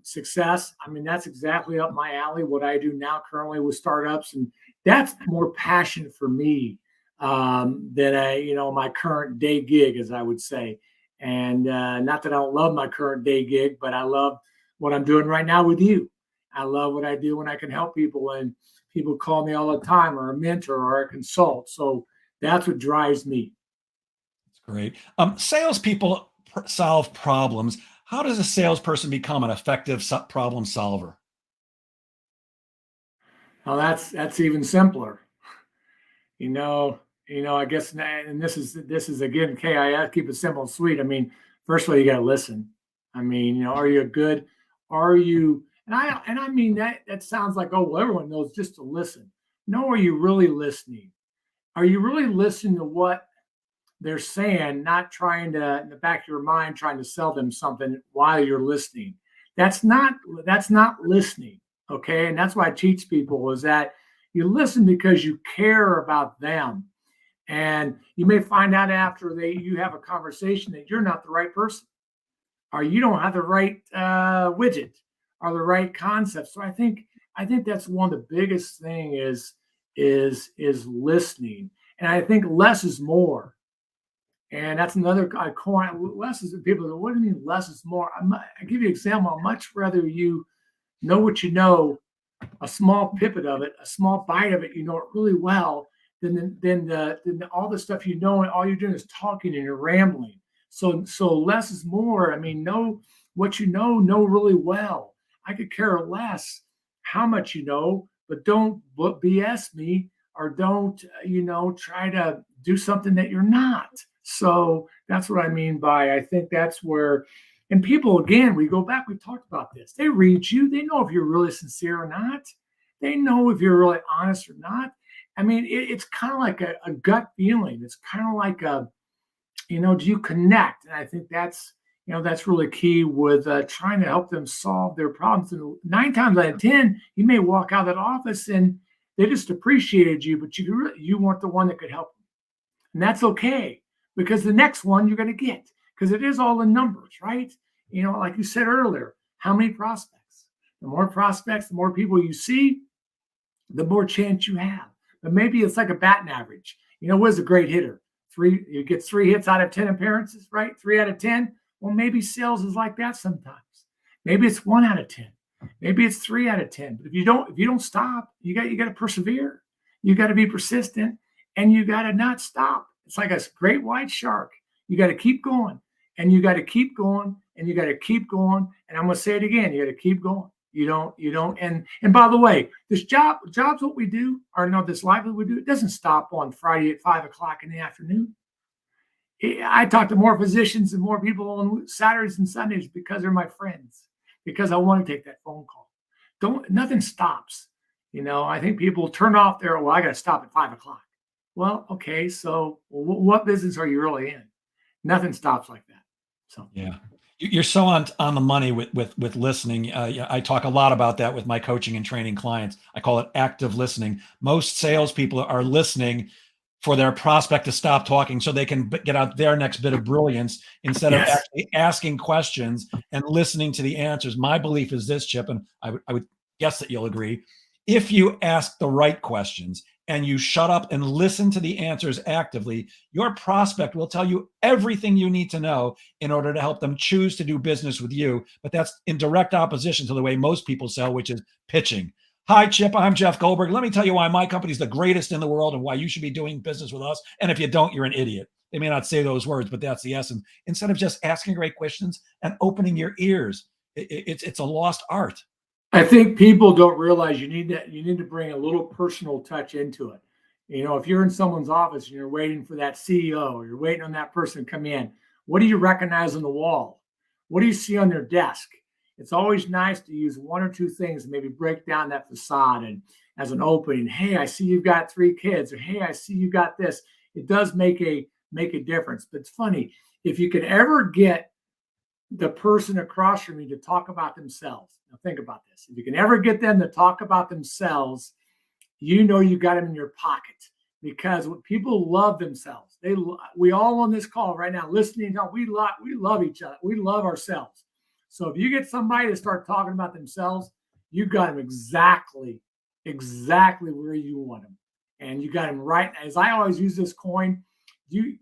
[SPEAKER 2] success. I mean, that's exactly up my alley. What I do now currently with startups and that's more passion for me than my current day gig, as I would say. And not that I don't love my current day gig, but I love what I'm doing right now with you. I love what I do when I can help people, and people call me all the time, or a mentor, or a consult. So that's what drives me.
[SPEAKER 1] That's great. Salespeople solve problems. How does a salesperson become an effective problem solver?
[SPEAKER 2] Now that's even simpler. you know, I guess, and this is again, KIS, keep it simple and sweet. I mean, first of all, you got to listen. I mean, are you, and I mean, that sounds like, oh, well, everyone knows just to listen. No, are you really listening? Are you really listening to what they're saying, not trying to, in the back of your mind, trying to sell them something while you're listening? That's not, that's not listening. Okay. And that's why I teach people is that you listen because you care about them. And you may find out after you have a conversation that you're not the right person, or you don't have the right widget, or the right concept. So I think that's one of the biggest thing is listening. And I think less is more. And that's another coin. Less is, people go, what do you mean less is more? I give you an example. I'd much rather you know what you know, a small pipette of it, a small bite of it, you know it really well, than all the stuff you know, and all you're doing is talking and you're rambling. So less is more. I mean, know what you know really well. I could care less how much you know, but don't BS me, or don't try to do something that you're not. So that's what I mean by, I think that's where, and people, again, we go back, we've talked about this. They read you, they know if you're really sincere or not. They know if you're really honest or not. I mean, it's kind of like a gut feeling. It's kind of like do you connect? And I think that's really key with trying to help them solve their problems. And 9 times out of 10, you may walk out of that office and they just appreciated you, but you weren't the one that could help them. And that's okay, because the next one you're going to get, because it is all in numbers, right? Like you said earlier, how many prospects? The more prospects, the more people you see, the more chance you have. But maybe it's like a batting average. What's a great hitter? You get 3 hits out of 10 appearances, right? 3 out of 10. Well, maybe sales is like that sometimes. Maybe it's 1 out of 10. Maybe it's 3 out of 10. But if you don't stop, you got to persevere. You got to be persistent, and you got to not stop. It's like a great white shark. You got to keep going, and you got to keep going, and you got to keep going. And I'm going to say it again. You got to keep going. You don't. And by the way, this jobs, what we do, or no, this livelihood we do, it doesn't stop on Friday at 5 o'clock in the afternoon. I talk to more physicians and more people on Saturdays and Sundays because they're my friends, because I want to take that phone call. Nothing stops. I think people turn off their, well, I got to stop at 5 o'clock. Well, okay. So what business are you really in? Nothing stops like that. So,
[SPEAKER 1] yeah. You're so on the money with listening. I talk a lot about that with my coaching and training clients. I call it active listening. Most salespeople are listening for their prospect to stop talking so they can get out their next bit of brilliance, instead of actually asking questions and listening to the answers. My belief is this, Chip, and I would guess that you'll agree. If you ask the right questions and you shut up and listen to the answers actively, your prospect will tell you everything you need to know in order to help them choose to do business with you. But that's in direct opposition to the way most people sell, which is pitching. Hi, Chip. I'm Jeff Goldberg. Let me tell you why my company is the greatest in the world and why you should be doing business with us. And if you don't, you're an idiot. They may not say those words, but that's the essence. Instead of just asking great questions and opening your ears, it's a lost art.
[SPEAKER 2] I think people don't realize you need to bring a little personal touch into it. If you're in someone's office and you're waiting for that CEO, or you're waiting on that person to come in, what do you recognize on the wall? What do you see on their desk? It's always nice to use 1 or 2 things and maybe break down that facade and as an opening. Hey, I see you've got 3 kids, or hey, I see you got this. It does make a difference. But it's funny, if you can ever get the person across from you to talk about themselves. Now think about this. If you can ever get them to talk about themselves, you got them in your pocket, because when people love themselves, we all on this call right now listening, we love each other. We love ourselves. So if you get somebody to start talking about themselves, you got them exactly exactly where you want them. And you got them right. As I always use this coin, you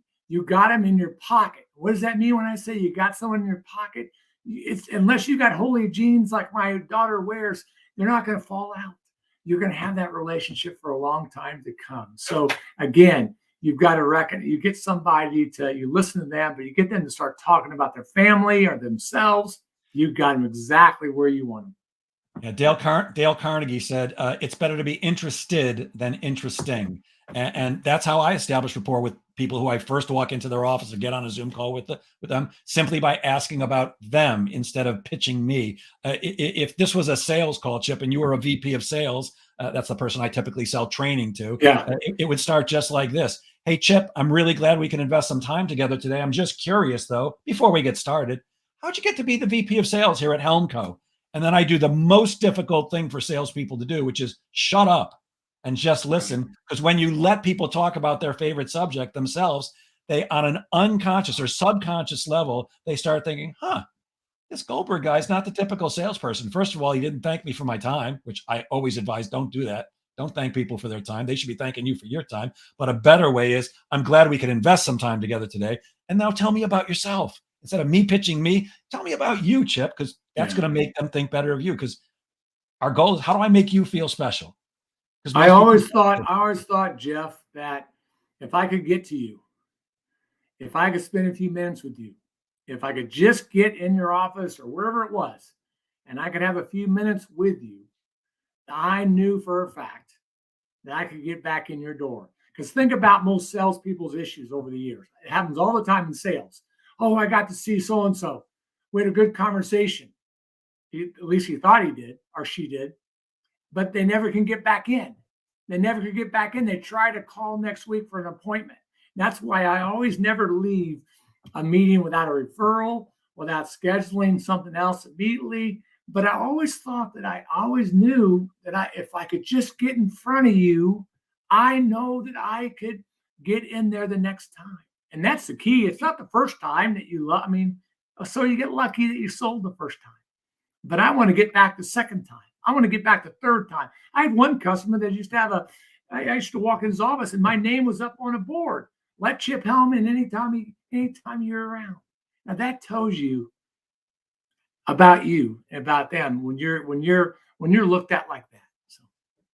[SPEAKER 2] got them in your pocket. What does that mean when I say you got someone in your pocket? It's unless you got holy jeans like my daughter wears, they're not going to fall out. You're going to have that relationship for a long time to come. So again, you've got to reckon you get somebody to you listen to them, but you get them to start talking about their family or themselves. You've got them exactly where you want them.
[SPEAKER 1] Yeah, Dale Carnegie said, it's better to be interested than interesting. And that's how I establish rapport with people who I first walk into their office or get on a Zoom call with them, simply by asking about them instead of pitching me. If this was a sales call, Chip, and you were a VP of sales, that's the person I typically sell training to.
[SPEAKER 2] Yeah.
[SPEAKER 1] It would start just like this. Hey, Chip, I'm really glad we can invest some time together today. I'm just curious, though, before we get started, how'd you get to be the VP of sales here at Helm Co? And then I do the most difficult thing for salespeople to do, which is shut up and just listen. Because when you let people talk about their favorite subject themselves, they, on an unconscious or subconscious level, they start thinking, huh, this Goldberg guy is not the typical salesperson. First of all, he didn't thank me for my time, which I always advise, don't do that. Don't thank people for their time. They should be thanking you for your time. But a better way is, I'm glad we could invest some time together today. And now tell me about yourself. Instead of me pitching me, tell me about you, Chip, because that's going to make them think better of you. Because our goal is, how do I make you feel special? Because
[SPEAKER 2] I always thought, Jeff, that if I could get to you, if I could spend a few minutes with you, if I could just get in your office or wherever it was, and I could have a few minutes with you, I knew for a fact that I could get back in your door. Because think about most salespeople's issues over the years. It happens all the time in sales. Oh, I got to see so and so. We had a good conversation. At least he thought he did, or she did, but they never can get back in. They never can get back in. They try to call next week for an appointment. That's why I always never leave a meeting without a referral, without scheduling something else immediately. But I always thought that I always knew that if I could just get in front of you, I know that I could get in there the next time. And that's the key. It's not the first time that you love. I mean, so you get lucky that you sold the first time. But I want to get back the second time. I want to get back the third time. I had one customer that used to have I used to walk in his office and my name was up on a board. Let Chip Helm in anytime you're around. Now that tells you, about them when you're looked at like that. So.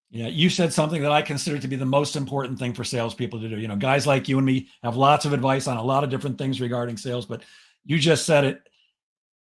[SPEAKER 1] Yeah, you said something that I consider to be the most important thing for salespeople to do. You know, guys like you and me have lots of advice on a lot of different things regarding sales, but you just said it.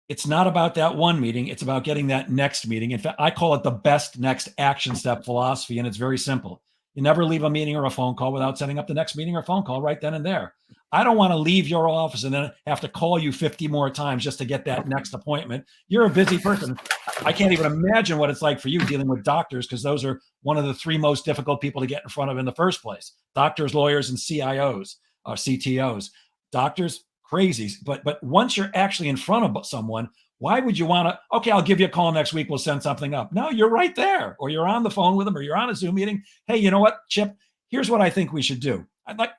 [SPEAKER 1] It's not about that one meeting. It's about getting that next meeting. In fact, I call it the best next action step philosophy. And it's very simple. You never leave a meeting or a phone call without setting up the next meeting or phone call right then and there. I don't want to leave your office and then have to call you 50 more times just to get that next appointment. You're a busy person. I can't even imagine what it's like for you dealing with doctors, because those are one of the three most difficult people to get in front of in the first place: doctors, lawyers, and CIOs or CTOs. Doctors, crazies. But once you're actually in front of someone, why would you want to, okay, I'll give you a call next week, we'll send something up? No, you're right there, or you're on the phone with them, or you're on a Zoom meeting. Hey, you know what, Chip, here's what I think we should do.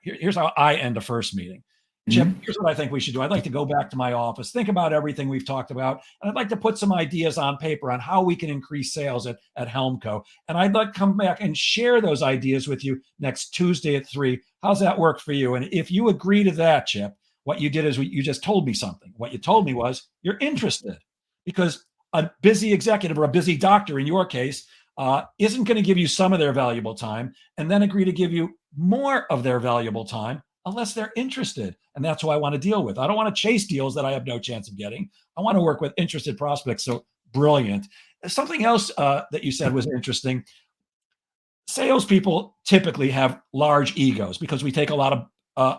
[SPEAKER 1] Here's how I end a first meeting. Chip, here's what I think we should do. I'd like to go back to my office, think about everything we've talked about, and I'd like to put some ideas on paper on how we can increase sales at Helmco. And I'd like to come back and share those ideas with you next Tuesday at 3. How's that work for you? And if you agree to that, Chip, what you did is you just told me something. What you told me was you're interested, because a busy executive or a busy doctor in your case isn't going to give you some of their valuable time and then agree to give you more of their valuable time unless they're interested. And that's who I want to deal with. I don't want to chase deals that I have no chance of getting. I want to work with interested prospects. So brilliant. Something else that you said was interesting. Salespeople typically have large egos because we take a lot of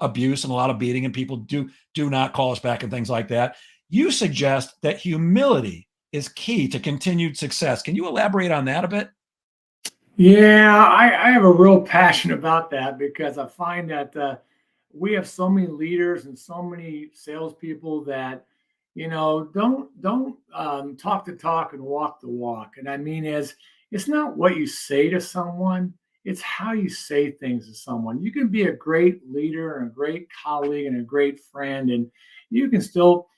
[SPEAKER 1] abuse and a lot of beating, and people do not call us back and things like that. You suggest that humility is key to continued success. Can you elaborate on that a bit?
[SPEAKER 2] Yeah, I have a real passion about that, because I find that we have so many leaders and so many salespeople that don't talk the talk and walk the walk. And I mean, it's not what you say to someone, it's how you say things to someone. You can be a great leader and a great colleague and a great friend, and you can still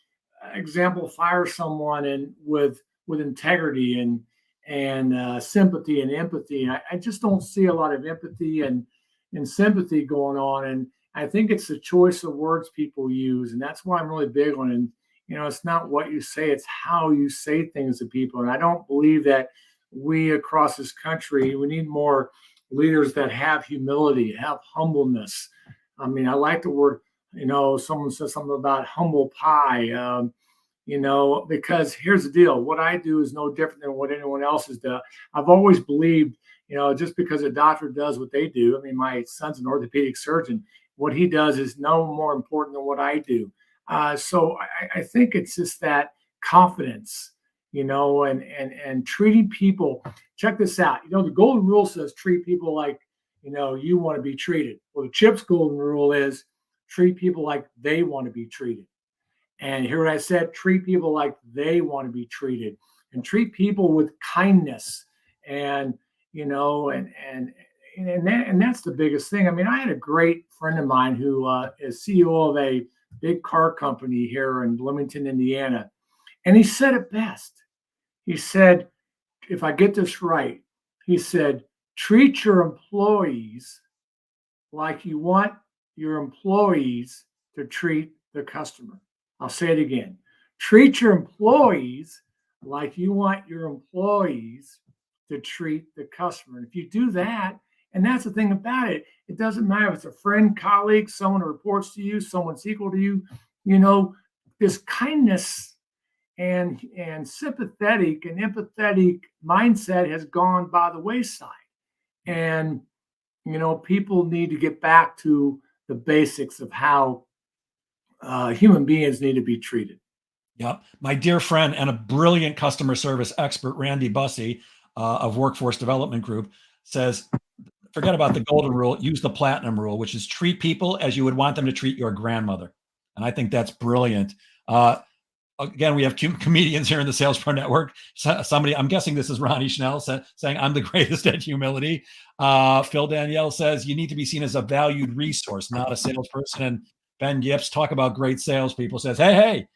[SPEAKER 2] example fire someone and with integrity, and and sympathy and empathy. And I just don't see a lot of empathy and sympathy going on. And I think it's the choice of words people use. And that's why I'm really big on it. It's not what you say, it's how you say things to people. And I don't believe that we across this country, we need more leaders that have humility, have humbleness. I mean, I like the word, someone says something about humble pie. Because here's the deal. What I do is no different than what anyone else has done. I've always believed, just because a doctor does what they do. I mean, my son's an orthopedic surgeon. What he does is no more important than what I do. So I think it's just that confidence, and treating people. Check this out. The golden rule says treat people like, you want to be treated. Well, the CHIPS golden rule is treat people like they want to be treated. And here I said, treat people like they want to be treated, and treat people with kindness. And, and that's the biggest thing. I mean, I had a great friend of mine who is CEO of a big car company here in Bloomington, Indiana. And he said it best. He said, if I get this right, he said, treat your employees like you want your employees to treat the customer. I'll say it again. Treat your employees like you want your employees to treat the customer. And if you do that, and that's the thing about it, it doesn't matter if it's a friend, colleague, someone who reports to you, someone's equal to you, this kindness and sympathetic and empathetic mindset has gone by the wayside. And, people need to get back to the basics of how human beings need to be treated.
[SPEAKER 1] Yep. My dear friend and a brilliant customer service expert, Randy Bussey of Workforce Development Group, says, forget about the golden rule, use the platinum rule, which is treat people as you would want them to treat your grandmother. And I think that's brilliant. Again, we have comedians here in the Sales Pro Network. Somebody, I'm guessing this is Ronnie Schnell, saying, I'm the greatest at humility. Phil Danielle says, you need to be seen as a valued resource, not a salesperson. And Ben Gibbs, talk about great salespeople, says, hey,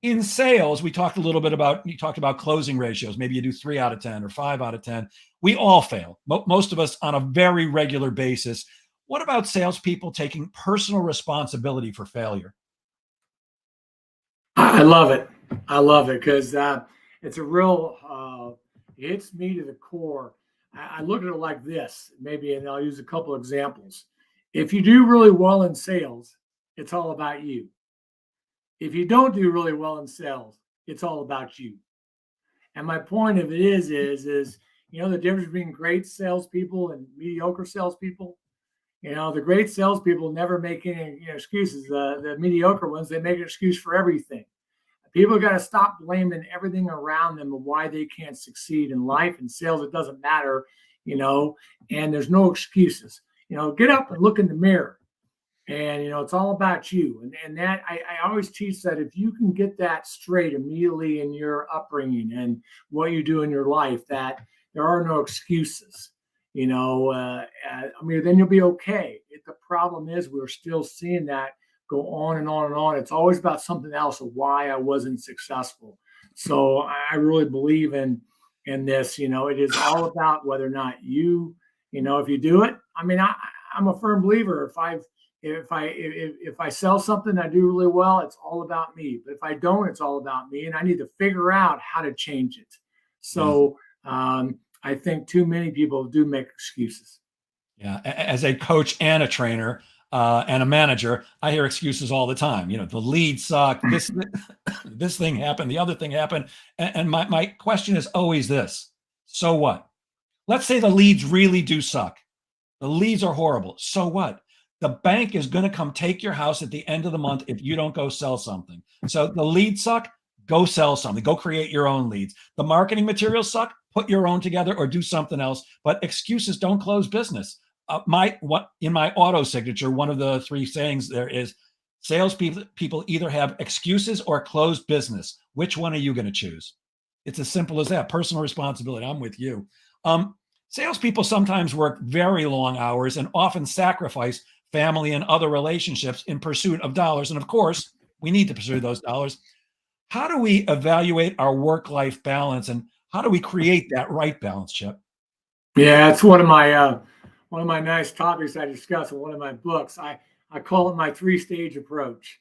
[SPEAKER 1] in sales, you talked about closing ratios. Maybe you do 3 out of 10 or 5 out of 10. We all fail, most of us on a very regular basis. What about salespeople taking personal responsibility for failure?
[SPEAKER 2] I love it. I love it because it's a real, it hits me to the core. I look at it like this, maybe, and I'll use a couple examples. If you do really well in sales, it's all about you. If you don't do really well in sales, it's all about you. And my point of it is the difference between great salespeople and mediocre salespeople. The great salespeople never make any excuses. The mediocre ones, they make an excuse for everything. People got to stop blaming everything around them of why they can't succeed in life and sales. It doesn't matter, and there's no excuses. Get up and look in the mirror, and it's all about you. And that I always teach that if you can get that straight immediately in your upbringing and what you do in your life, that there are no excuses. Then you'll be okay. The problem is we're still seeing that go on and on and on. It's always about something else of why I wasn't successful. So I really believe in this. It is all about whether or not if you do it. I mean, I'm a firm believer. If I sell something, I do really well, it's all about me. But if I don't, it's all about me, and I need to figure out how to change it. So I think too many people do make excuses.
[SPEAKER 1] Yeah, as a coach and a trainer and a manager, I hear excuses all the time. The lead sucked. This thing happened. The other thing happened. And my question is always this: so what? Let's say the leads really do suck. The leads are horrible. So what? The bank is going to come take your house at the end of the month if you don't go sell something. So the leads suck. Go sell something. Go create your own leads. The marketing materials suck. Put your own together or do something else. But excuses don't close business. In my auto signature, one of the 3 sayings there is, salespeople either have excuses or closed business. Which one are you going to choose? It's as simple as that. Personal responsibility. I'm with you. Salespeople sometimes work very long hours and often sacrifice family and other relationships in pursuit of dollars. And of course, we need to pursue those dollars. How do we evaluate our work-life balance, and How do we create that right balance, Chip?
[SPEAKER 2] Yeah, it's one of my nice topics I discuss in one of my books. I call it my three-stage approach.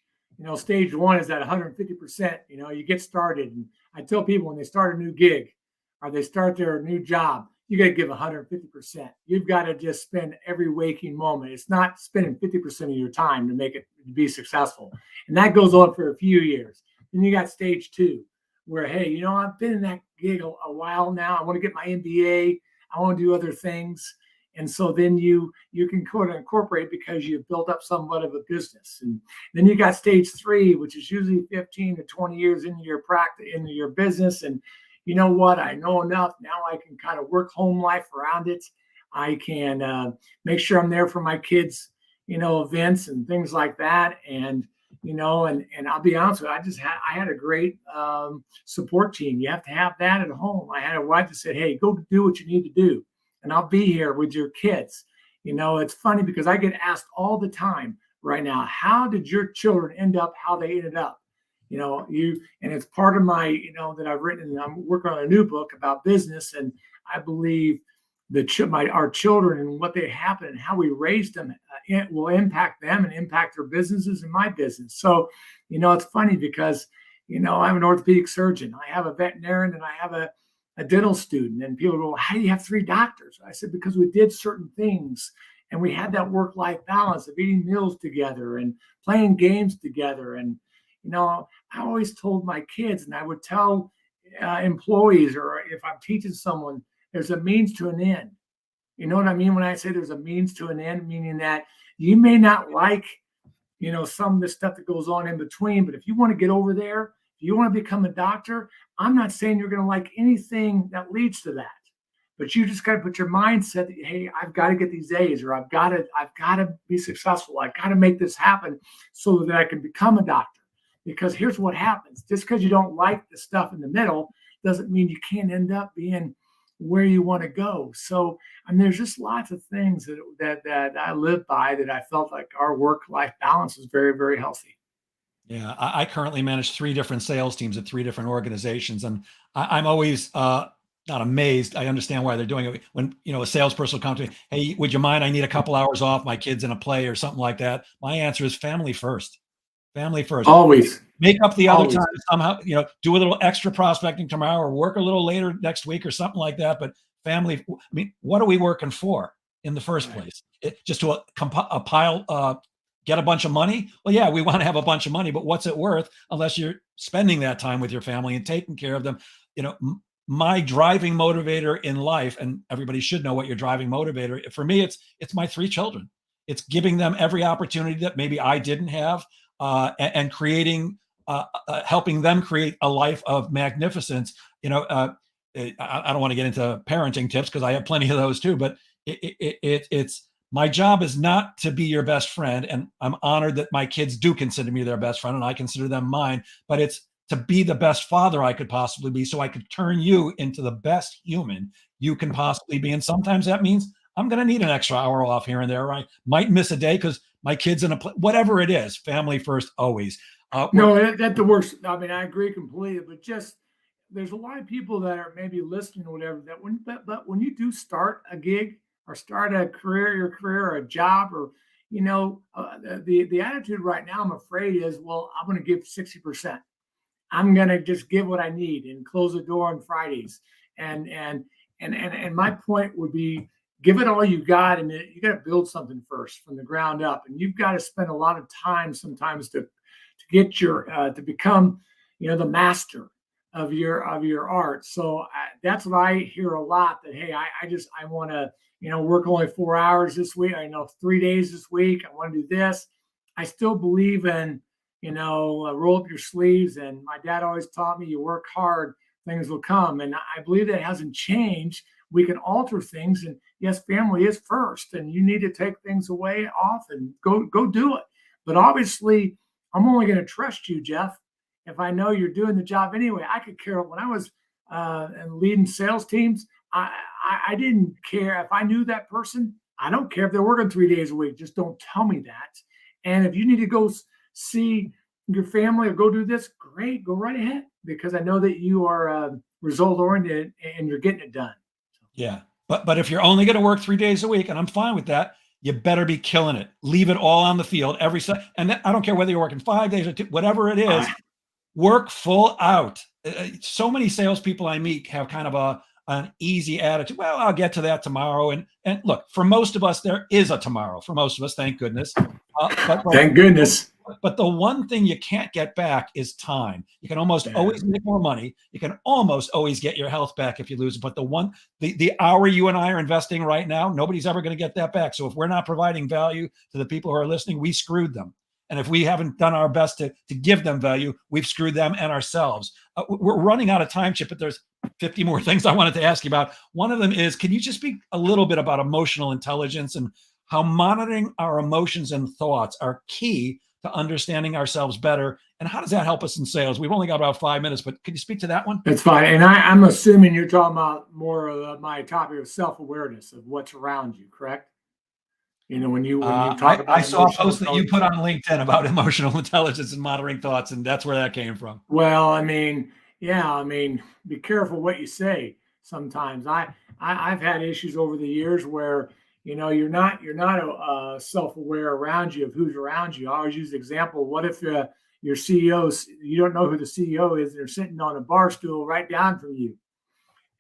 [SPEAKER 2] Stage one is at 150%. You get started, and I tell people when they start a new gig or they start their new job, you got to give 150%. You've got to just spend every waking moment. It's not spending 50% of your time to make it to be successful, and that goes on for a few years. Then you got stage two, where hey, I've been in that gig a while now. I want to get my MBA. I want to do other things. And so then you can kind of incorporate because you've built up somewhat of a business. And then you got stage three, which is usually 15 to 20 years into your practice, into your business. And you know what? I know enough. Now I can kind of work home life around it. I can make sure I'm there for my kids, events and things like that. And I'll be honest with you, I had a great support team. You have to have that at home. I had a wife that said, "Hey, go do what you need to do, and I'll be here with your kids." It's funny because I get asked all the time right now, "How did your children end up how they ended up?" And it's part of my, that I've written, and I'm working on a new book about business, and I believe our children and what they happen and how we raise them will impact them and impact their businesses and my business. So, it's funny because, I'm an orthopedic surgeon, I have a veterinarian, and I have a dental student. And people go, "How do you have three doctors?" I said, "Because we did certain things and we had that work-life balance of eating meals together and playing games together." And, I always told my kids, and I would tell employees, or if I'm teaching someone, there's a means to an end. You know what I mean when I say there's a means to an end, meaning that you may not like, some of the stuff that goes on in between, but if you want to get over there, if you want to become a doctor, I'm not saying you're going to like anything that leads to that. But you just got to put your mindset that, hey, I've got to get these A's, or I've got to be successful. I've got to make this happen so that I can become a doctor. Because here's what happens. Just because you don't like the stuff in the middle doesn't mean you can't end up being where you want to go. So, there's just lots of things that I live by, that I felt like our work-life balance is very, very healthy.
[SPEAKER 1] Yeah, I currently manage three different sales teams at three different organizations, and I'm always not amazed. I understand why they're doing it. When a salesperson will come to me, "Hey, would you mind? I need a couple hours off. My kid's in a play or something like that." My answer is family first. Family first.
[SPEAKER 2] Always,
[SPEAKER 1] Make up the other
[SPEAKER 2] always.
[SPEAKER 1] time somehow. Do a little extra prospecting tomorrow, or work a little later next week, or something like that. But family. I mean, what are we working for in the first
[SPEAKER 2] Right.
[SPEAKER 1] place? Just to a pile, get a bunch of money? Well, yeah, we want to have a bunch of money, but what's it worth unless you're spending that time with your family and taking care of them? My driving motivator in life, and everybody should know what your driving motivator. For me, it's my three children. It's giving them every opportunity that maybe I didn't have, and creating, helping them create a life of magnificence. I don't want to get into parenting tips because I have plenty of those too, but it's my job is not to be your best friend, and I'm honored that my kids do consider me their best friend, and I consider them mine. But it's to be the best father I could possibly be, so I could turn you into the best human you can possibly be. And sometimes that means I'm going to need an extra hour off here and there. Or I might miss a day because my kid's in whatever it is. Family first, always. We're
[SPEAKER 2] No, that the worst. I agree completely. But just there's a lot of people that are maybe listening or whatever, that but when you do start a gig or start your career or a job, or the attitude right now, I'm afraid, is, well, I'm going to give 60%. I'm going to just give what I need and close the door on Fridays. And my point would be, give it all you got, and you got to build something first from the ground up, and you've got to spend a lot of time sometimes get to become, the master of your art. So that's what I hear a lot. That, hey, I want to, work only 4 hours this week. I know 3 days this week. I want to do this. I still believe in, roll up your sleeves. And my dad always taught me, you work hard, things will come. And I believe that hasn't changed. We can alter things. And yes, family is first, and you need to take things away off and go do it. But obviously, I'm only going to trust you, Jeff, if I know you're doing the job anyway. I could care when I was and leading sales teams. I didn't care if I knew that person. I don't care if they're working 3 days a week. Just don't tell me that. And if you need to go see your family or go do this, great, go right ahead. because I know that you are result oriented and you're getting it done.
[SPEAKER 1] Yeah. But if you're only going to work 3 days a week, and I'm fine with that, you better be killing it. Leave it all on the field every and I don't care whether you're working 5 days or whatever it is, work full out. So many salespeople I meet have kind of an easy attitude. Well, I'll get to that tomorrow. And look, for most of us, there is a tomorrow. For most of us, thank goodness.
[SPEAKER 2] Thank goodness.
[SPEAKER 1] But the one thing you can't get back is time. You can almost always make more money. You can almost always get your health back if you lose it. But the hour you and I are investing right now, nobody's ever going to get that back. So if we're not providing value to the people who are listening, we screwed them. And if we haven't done our best to give them value, we've screwed them and ourselves. We're running out of time, Chip, but there's 50 more things I wanted to ask you about. One of them is, can you just speak a little bit about emotional intelligence and how monitoring our emotions and thoughts are key to understanding ourselves better? And how does that help us in sales? We've only got about 5 minutes, but can you speak to that one?
[SPEAKER 2] That's fine. And I'm assuming you're talking about more of my topic of self-awareness of what's around you, correct? When you talk about,
[SPEAKER 1] I saw a post that you put on LinkedIn about emotional intelligence and monitoring thoughts, and that's where that came from.
[SPEAKER 2] Well, be careful what you say. Sometimes I've had issues over the years where you're not self-aware around you of who's around you. I always use the example: what if your CEO, you don't know who the CEO is, they're sitting on a bar stool right down from you,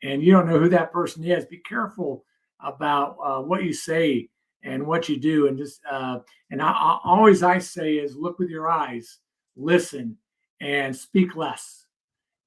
[SPEAKER 2] and you don't know who that person is? Be careful about what you say and what you do, and just and I say is look with your eyes, listen, and speak less.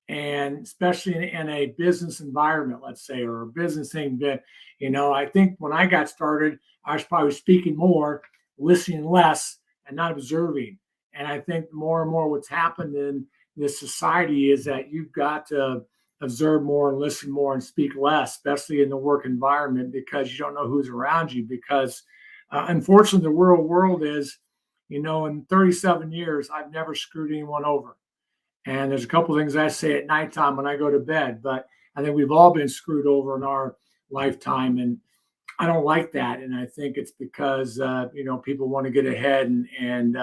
[SPEAKER 2] And especially in a business environment, let's say, or a business thing that, I think when I got started, I was probably speaking more, listening less, and not observing. And I think more and more what's happened in this society is that you've got to observe more and listen more and speak less, especially in the work environment, because you don't know who's around you. Because unfortunately, the world is, in 37 years, I've never screwed anyone over. And there's a couple of things I say at nighttime when I go to bed, but I think we've all been screwed over in our lifetime, and I don't like that. And I think it's because people want to get ahead, and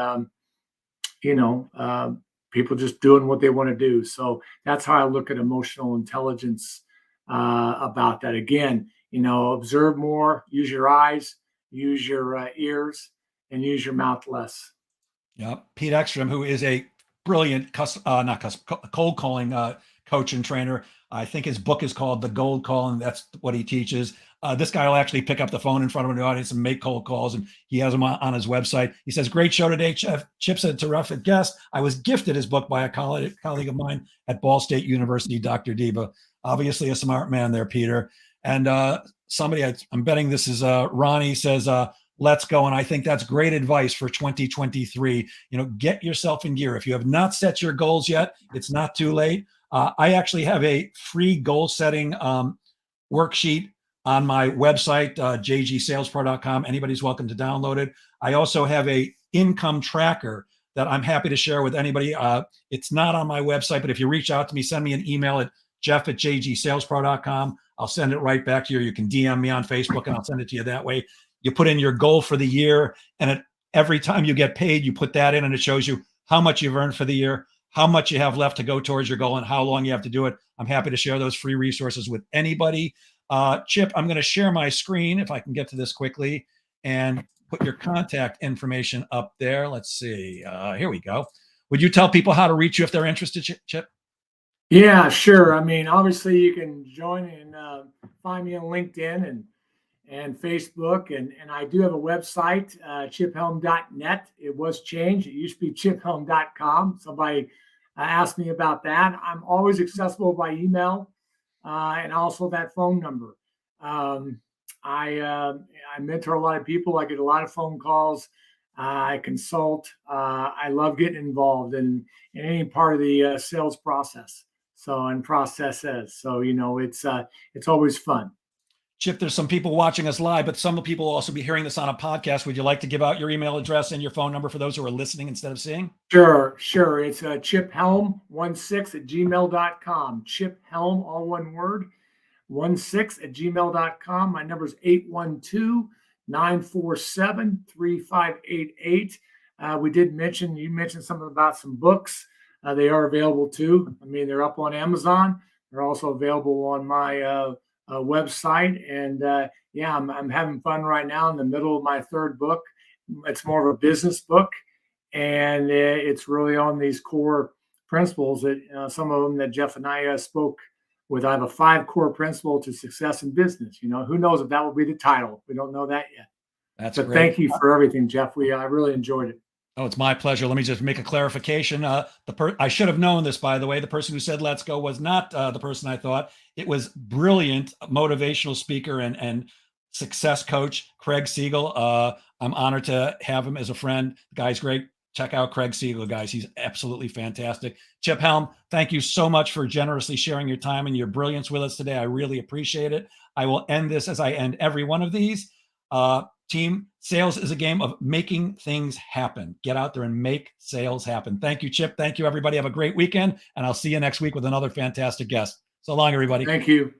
[SPEAKER 2] people just doing what they want to do. So that's how I look at emotional intelligence about that. Again, observe more, use your eyes, use your ears, and use your mouth less.
[SPEAKER 1] Yeah, Pete Ekstrom, who is a brilliant cold calling coach and trainer. I think his book is called The Gold Call, and that's what he teaches. This guy will actually pick up the phone in front of an audience and make cold calls, and he has them on his website. He says, "Great show today, Chip's a terrific guest. I was gifted his book by a colleague of mine at Ball State University, Dr. Diva." Obviously a smart man there, Peter. And somebody, I'm betting this is Ronnie, says, "Let's go." And I think that's great advice for 2023. Get yourself in gear. If you have not set your goals yet, it's not too late. I actually have a free goal setting worksheet on my website, jgsalespro.com. Anybody's welcome to download it. I also have a income tracker that I'm happy to share with anybody. It's not on my website, but if you reach out to me, send me an email at jeff@jgsalespro.com. I'll send it right back to you. You can DM me on Facebook and I'll send it to you that way. You put in your goal for the year, and every time you get paid, you put that in, and it shows you how much you've earned for the year, how much you have left to go towards your goal, and how long you have to do it. I'm happy to share those free resources with anybody. Chip, I'm going to share my screen if I can get to this quickly and put your contact information up there. Let's see. Here we go. Would you tell people how to reach you if they're interested, Chip?
[SPEAKER 2] Yeah, sure. Obviously you can join and find me on LinkedIn and Facebook. And I do have a website, chiphelm.net. It was changed. It used to be chiphelm.com. Somebody asked me about that. I'm always accessible by email and also that phone number. I mentor a lot of people. I get a lot of phone calls. I consult. I love getting involved in any part of the sales process. And processes. So, it's always fun.
[SPEAKER 1] Chip, there's some people watching us live, but some people will also be hearing this on a podcast. Would you like to give out your email address and your phone number for those who are listening instead of seeing?
[SPEAKER 2] Sure. It's chiphelm16@gmail.com. Chip Helm, all one word, 16@gmail.com. My number is 812-947-3588. You mentioned something about some books. they are available too. I mean, they're up on Amazon. They're also available on my website. And yeah, I'm having fun right now in the middle of my third book. It's more of a business book, and it's really on these core principles that some of them that Jeff and I spoke with. I have a 5 core principle to success in business. Who knows if that will be the title? We don't know that yet.
[SPEAKER 1] That's
[SPEAKER 2] but
[SPEAKER 1] great.
[SPEAKER 2] Thank you for everything, Jeff. I really enjoyed it.
[SPEAKER 1] Oh, it's my pleasure. Let me just make a clarification. I should have known this, by the way. The person who said "Let's go" was not the person I thought. It was brilliant motivational speaker and success coach Craig Siegel. I'm honored to have him as a friend. The guy's great. Check out Craig Siegel, guys. He's absolutely fantastic. Chip Helm, thank you so much for generously sharing your time and your brilliance with us today. I really appreciate it. I will end this as I end every one of these. Team, sales is a game of making things happen. Get out there and make sales happen. Thank you, Chip. Thank you, everybody. Have a great weekend, and I'll see you next week with another fantastic guest. So long, everybody.
[SPEAKER 2] Thank you.